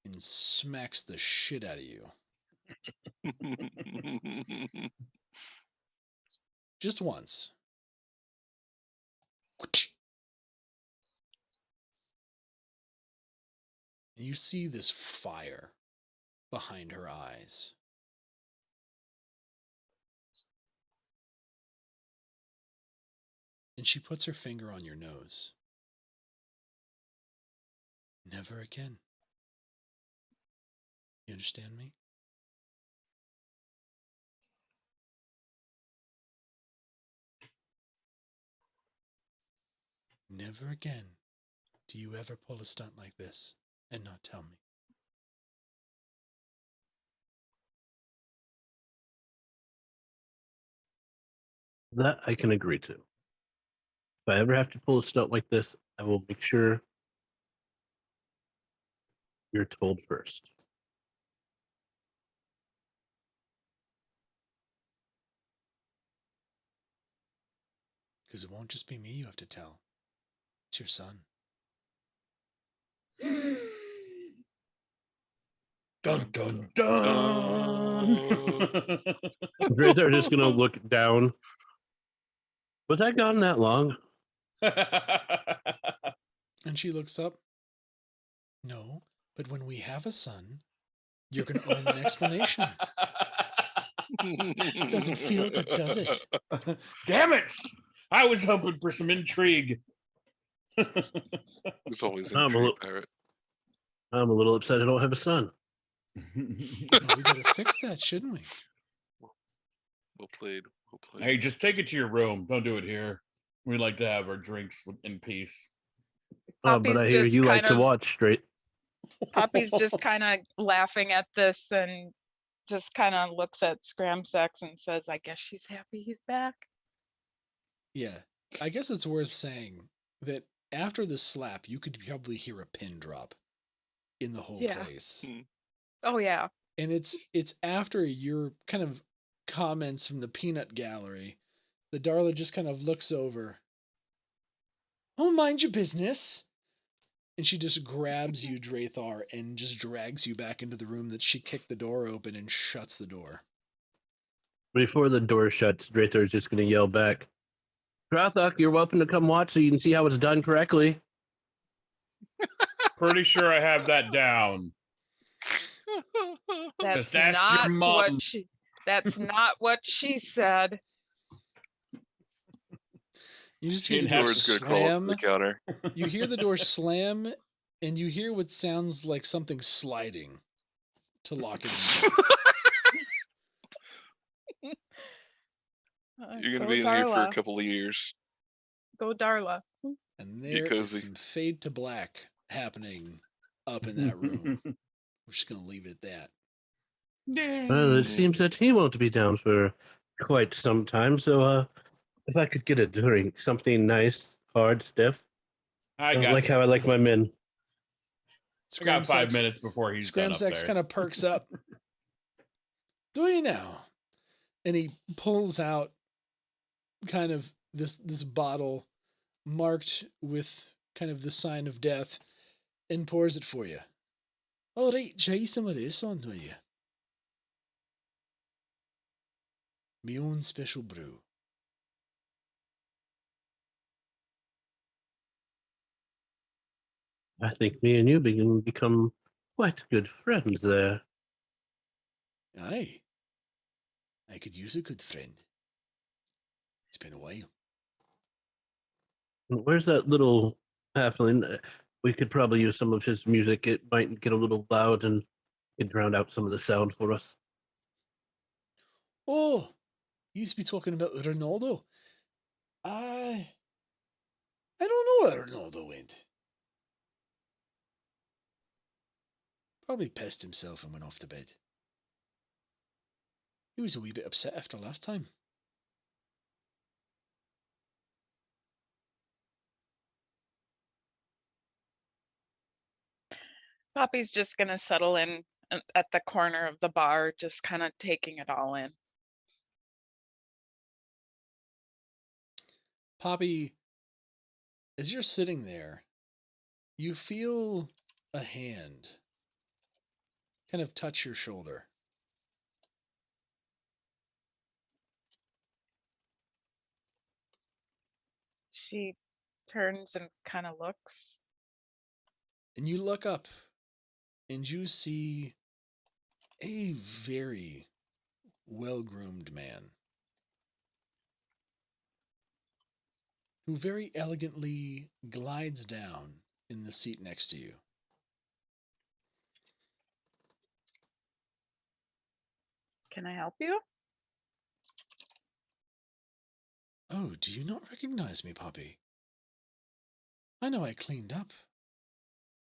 and smacks the shit out of you. Just once. And you see this fire behind her eyes. And she puts her finger on your nose. Never again. You understand me? Never again do you ever pull a stunt like this and not tell me. That I can agree to. If I ever have to pull a stunt like this, I will make sure you're told first. Because it won't just be me you have to tell. It's your son. Dun dun dun. Right there, just gonna look down. Was I gone that long? And she looks up. No, but when we have a son, you're going to owe him an explanation. Doesn't feel good, does it? Damn it! I was hoping for some intrigue. There's always an I'm a intrigue, little- pirate. I'm a little upset I don't have a son. Well, we got to fix that, shouldn't we? Well played. Well played. Hey, just take it to your room. Don't do it here. We like to have our drinks in peace. Oh, but Poppy's I hear just you like kind to of- watch straight. Poppy's just kind of laughing at this and just kind of looks at Scramsex and says, I guess she's happy he's back. Yeah. I guess it's worth saying that after the slap, you could probably hear a pin drop in the whole Yeah. place. Oh, yeah. And it's after your kind of comments from the peanut gallery, the Darla just kind of looks over. Oh, mind your business. And she just grabs you, Drathar, and just drags you back into the room that she kicked the door open and shuts the door. Before the door shuts, Drathar is just going to yell back, Drathok, you're welcome to come watch so you can see how it's done correctly. Pretty sure I have that down. That's Just ask your not mom. that's not what she said. You just She hear the didn't door have Door's gonna crawl up to slam. the counter. You hear the door slam, and you hear what sounds like something sliding to lock it in place. You're gonna Go be in here for a Darla. couple of years. Go Darla. And Get there is cozy. some fade to black happening up in that room. We're just going to leave it at that. Well, it seems that he won't be down for quite some time, so If I could get a drink, something nice, hard, stiff. I Don't got like how I like my men. I got 5 Scramsax- minutes before he's done up Scramsax there. kind of perks up. Do you now? And he pulls out kind of this bottle marked with kind of the sign of death and pours it for you. All right, try some of this on, will you? My own special brew. I think me and you become quite good friends there. Aye. I could use a good friend. It's been a while. Where's that little halfling? We could probably use some of his music. It might get a little loud and it drown out some of the sound for us. Oh, you used to be talking about Ronaldo. I don't know where Ronaldo went. Probably pissed himself and went off to bed. He was a wee bit upset after last time. Poppy's just gonna settle in at the corner of the bar, just kind of taking it all in. Poppy, as you're sitting there, you feel a hand kind of touch your shoulder. She turns and kind of looks. And you look up and you see a very well-groomed man who very elegantly glides down in the seat next to you. Can I help you? Oh, do you not recognize me, Poppy? I know I cleaned up,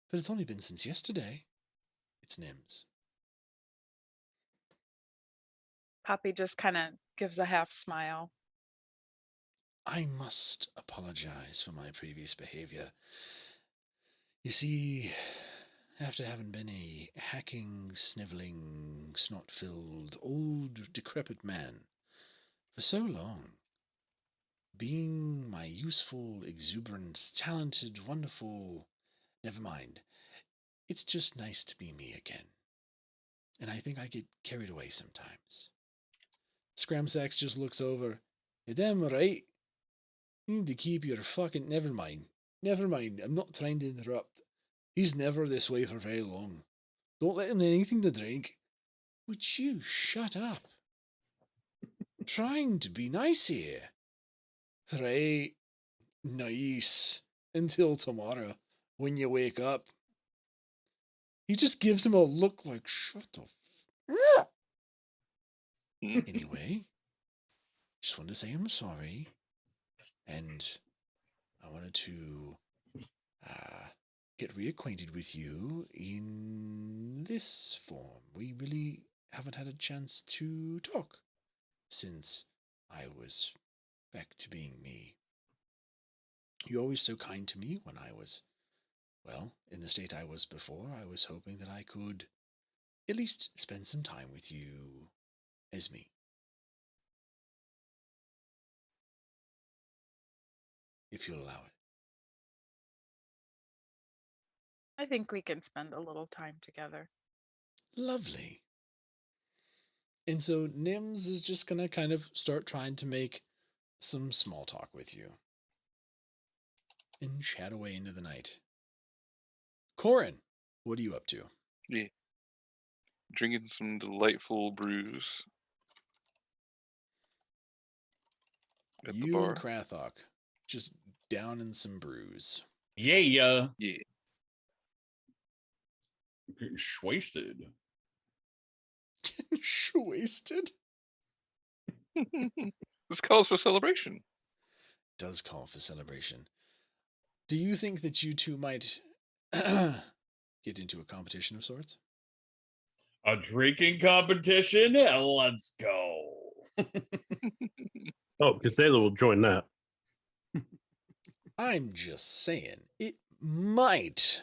but it's only been since yesterday. It's Nims. Poppy just kind of gives a half smile. I must apologize for my previous behavior. You see, after having been a hacking, sniveling, snot-filled, old, decrepit man for so long, being my useful, exuberant, talented, wonderful, never mind. It's just nice to be me again. And I think I get carried away sometimes. Scramsax just looks over. You're damn right. You need to keep your fucking... Never mind. Never mind. I'm not trying to interrupt. He's never this way for very long. Don't let him anything to drink. Would you shut up? Trying to be nice here. Right. Nice. Until tomorrow, when you wake up. He just gives him a look like, shut the f... Anyway, just wanted to say I'm sorry. And I wanted to get reacquainted with you in this form. We really haven't had a chance to talk since I was back to being me. You're always so kind to me when I was, well, in the state I was before. I was hoping that I could at least spend some time with you as me. If you'll allow it. I think we can spend a little time together. Lovely. And so Nims is just going to kind of start trying to make some small talk with you. And chat away into the night. Corin, what are you up to? Yeah. Drinking some delightful brews at the You bar. and Krathok just down in some brews. Yeah. Yeah. Getting wasted. Wasted? This calls for celebration. Does call for celebration. Do you think that you two might get into a competition of sorts? A drinking competition? Let's go. Oh, Casella will join that. I'm just saying, it might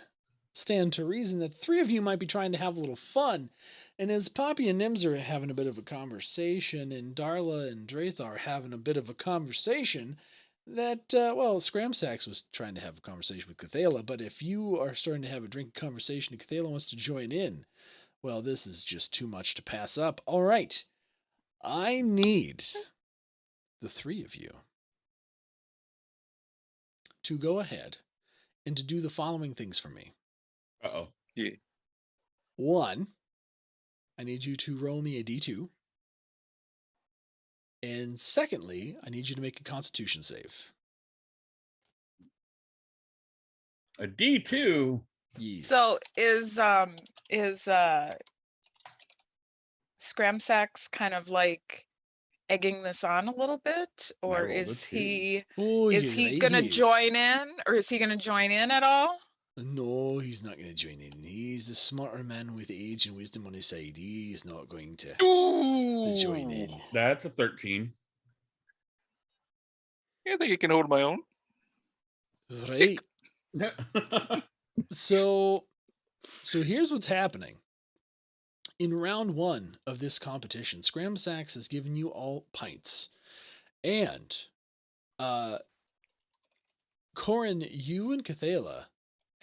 stand to reason that 3 of you might be trying to have a little fun. And as Poppy and Nims are having a bit of a conversation, and Darla and Drathar are having a bit of a conversation, that, Scramsax was trying to have a conversation with Cathala, but if you are starting to have a drink conversation and Cathala wants to join in, well, this is just too much to pass up. All right. I need the 3 of you to go ahead and to do the following things for me. Uh-oh. Yeah. 1, I need you to roll me a d2. And secondly, I need you to make a constitution save. A D2. Yes. So is Scramsax kind of like egging this on a little bit, or rolled a is 2. he Oh, is you're he right, gonna he is. join in, or is he gonna join in at all? No, he's not going to join in. He's a smarter man with age and wisdom on his side. He's not going to join in. Ooh. That's a 13. Yeah, I think I can hold my own. Right. So here's what's happening. In round 1 of this competition, Scramsax has given you all pints. And Corin, you and Cathala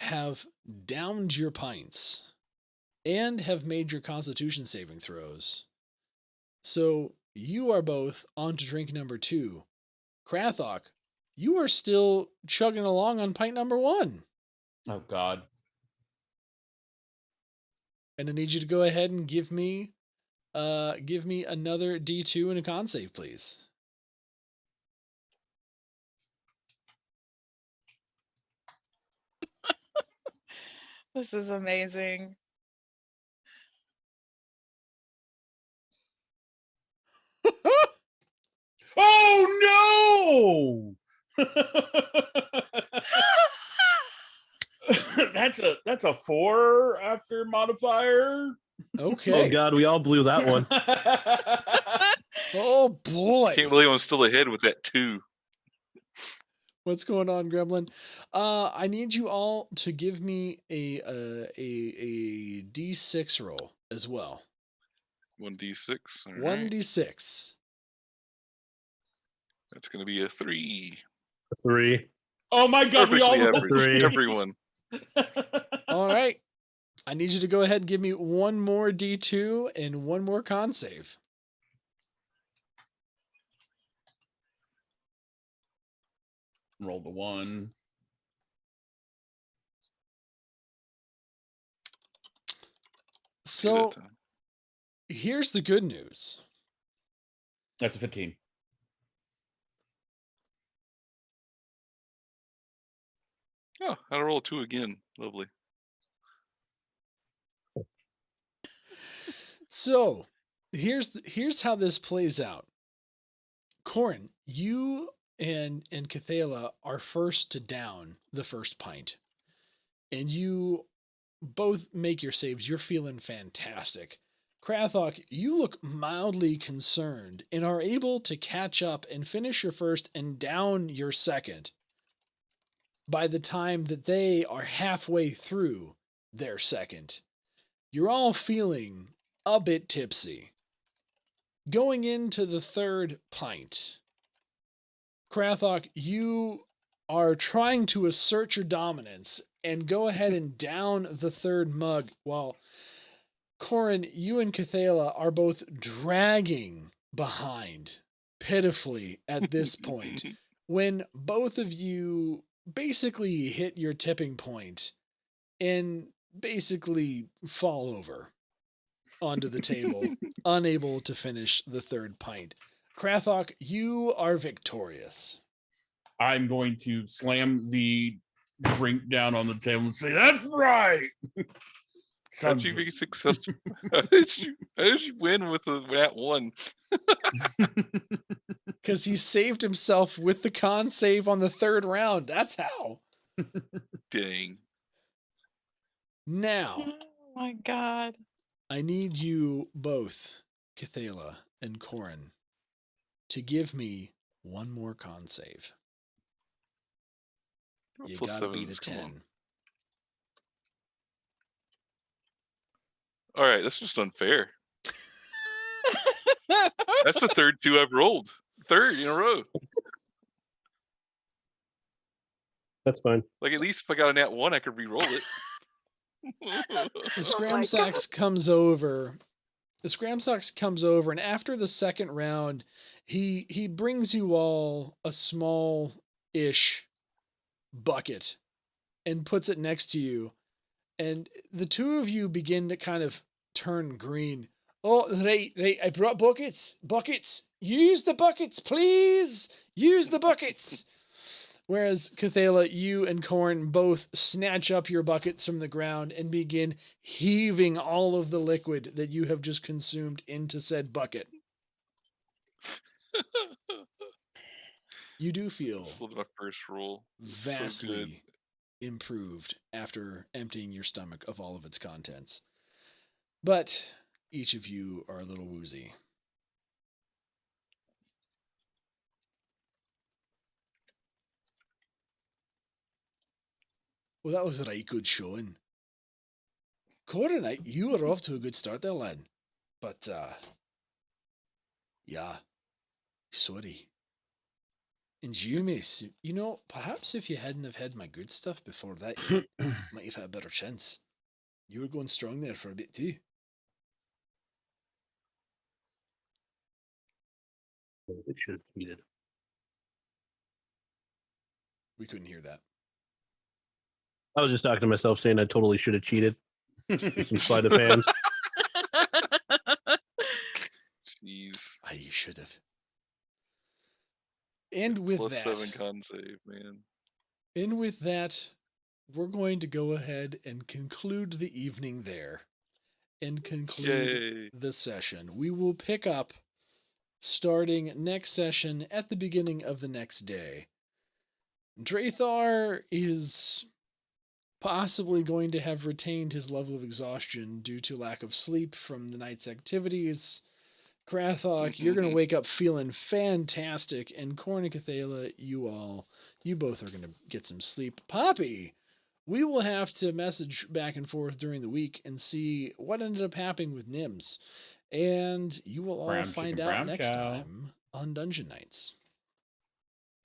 have downed your pints and have made your constitution saving throws. So you are both on to drink number 2. Krathok, you are still chugging along on pint number 1. Oh, God. And I need you to go ahead and give me another D2 and a con save, please. This is amazing. Oh, no! That's a 4 after modifier. Okay. Oh God, we all blew that one. Oh boy. Can't believe I'm still ahead with that 2. What's going on, Gremlin? I need you all to give me a D6 roll as well. 1d6. All 1d6. That's going to be a 3. 3. Oh my God, we all Perfectly rolled average. 3. Everyone. All right. I need you to go ahead and give me one more D2 and one more con save. Rolled a 1. See So that time. here's the good news. That's a 15. Oh, I roll a 2 again. Lovely. So here's how this plays out. Corin, you and Cathala are first to down the first pint. And you both make your saves. You're feeling fantastic. Krathok, you look mildly concerned and are able to catch up and finish your first and down your second by the time that they are halfway through their second. You're all feeling a bit tipsy. Going into the third pint, Krathok, you are trying to assert your dominance and go ahead and down the third mug, while Corin, you and Cathala are both dragging behind pitifully at this point when both of you basically hit your tipping point and basically fall over onto the table, unable to finish the third pint. Krathok, you are victorious. I'm going to slam the drink down on the table and say, "That's right." How'd you be successful? How did you win with that 1? Because he saved himself with the con save on the third round. That's how. Dang. Now, Oh my God. I need you both, Cathala and Corin, to give me one more con save. You Plus gotta beat a sevens, come on. 10. All right, that's just unfair. That's the third 2 I've rolled. Third in a row. That's fine. Like, at least if I got a nat 1, I could re-roll it. The Scramsax comes over. The Scramsax comes over, and after the second round, he brings you all a small-ish bucket and puts it next to you. And the two of you begin to kind of turn green. Oh, right. I brought buckets. Use the buckets, please. Use the buckets. Whereas, Cathala, you and Corn both snatch up your buckets from the ground and begin heaving all of the liquid that you have just consumed into said bucket. You do feel This was my first roll. vastly improved after emptying your stomach of all of its contents. But each of you are a little woozy. Well, that was a right good showing. Corin, you were off to a good start there, lad. But, yeah, sorry. And you, miss, you know, perhaps if you hadn't have had my good stuff before that, you might have had a better chance. You were going strong there for a bit too. It should have cheated. We couldn't hear that. I was just talking to myself saying I totally should have cheated. Some sleight of hands. Jeez. You should have. And with Plus that, 7 con save, man. and with that, we're going to go ahead and conclude the evening there and conclude the session. We will pick up starting next session at the beginning of the next day. Drathar is possibly going to have retained his level of exhaustion due to lack of sleep from the night's activities. Krathok, you're going to wake up feeling fantastic, and Corn and Cathala, you both are going to get some sleep. Poppy, we will have to message back and forth during the week and see what ended up happening with Nims, and you will all find out next time on Dungeon Nytes.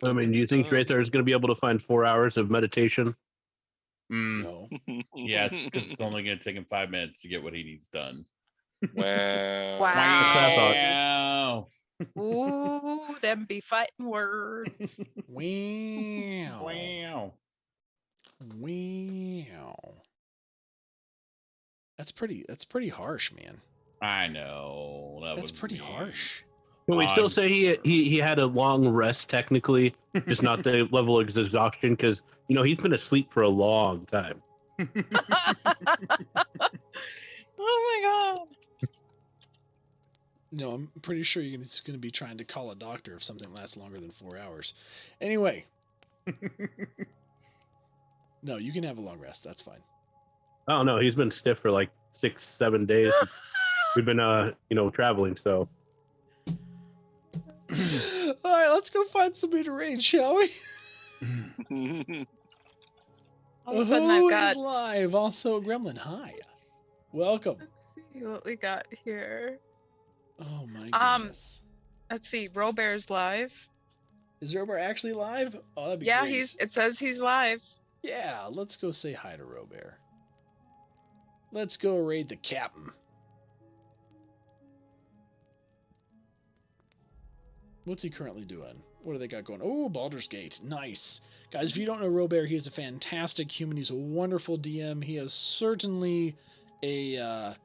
I mean, do you think Drathar is going to be able to find 4 hours of meditation? No. Yes, because it's only going to take him 5 minutes to get what he needs done. Wow. Wow. Ooh, them be fighting words. Wow. Wow. Wow. That's pretty harsh, man. I know. That's pretty harsh. Can we still say he had a long rest technically, just not the level of exhaustion? Because he's been asleep for a long time. Oh my god. No, I'm pretty sure you're just going to be trying to call a doctor if something lasts longer than 4 hours. Anyway. No, you can have a long rest. That's fine. Oh no, he's been stiff for like 6-7 days. We've been traveling, so. All right, let's go find somebody to raid, shall we? All of a sudden I've got live. Also, Gremlin, hi. Welcome. Let's see what we got here. Oh my goodness. Let's see. Robear's live. Is Robert actually live? Oh, that'd be Yeah, great. it says he's live. Yeah, let's go say hi to Robert. Let's go raid the captain. What's he currently doing? What do they got going? Oh, Baldur's Gate. Nice. Guys, if you don't know Robert, he is a fantastic human. He's a wonderful DM. He is certainly I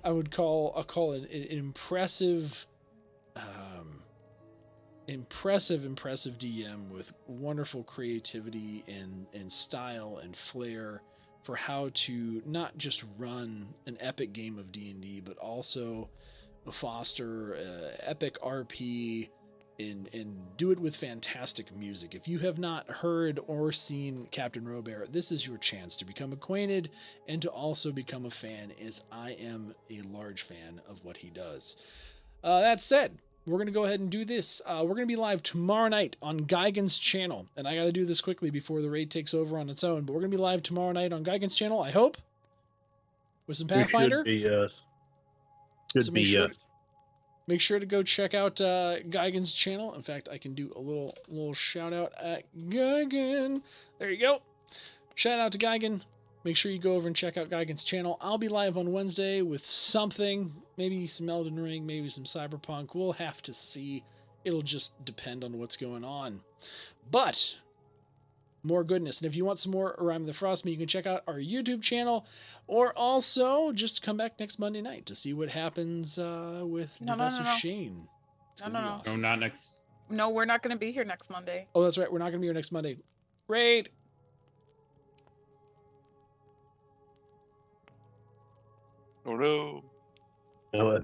would call an impressive impressive DM with wonderful creativity and style and flair for how to not just run an epic game of D&D, but also foster epic RP and do it with fantastic music. If you have not heard or seen Captain Robert, this is your chance to become acquainted and to also become a fan, as I am a large fan of what he does. That said, we're going to go ahead and do this. We're going to be live tomorrow night on Geigen's channel, and I got to do this quickly before the raid takes over on its own, but we're going to be live tomorrow night on Geigen's channel, I hope, with some Pathfinder. We should be, yes. Should So be, yes. Make sure to go check out Geigen's channel. In fact, I can do a little shout out at Geigen. There you go. Shout out to Geigen. Make sure you go over and check out Geigen's channel. I'll be live on Wednesday with something, maybe some Elden Ring, maybe some Cyberpunk. We'll have to see. It'll just depend on what's going on. But more goodness. And if you want some more Rime the Frostmaiden, you can check out our YouTube channel, or also just come back next Monday night to see what happens with Professor Shane. It's gonna be awesome. No, not next. No, we're not going to be here next Monday. Oh, that's right. We're not going to be here next Monday. Raid. Oh no. No,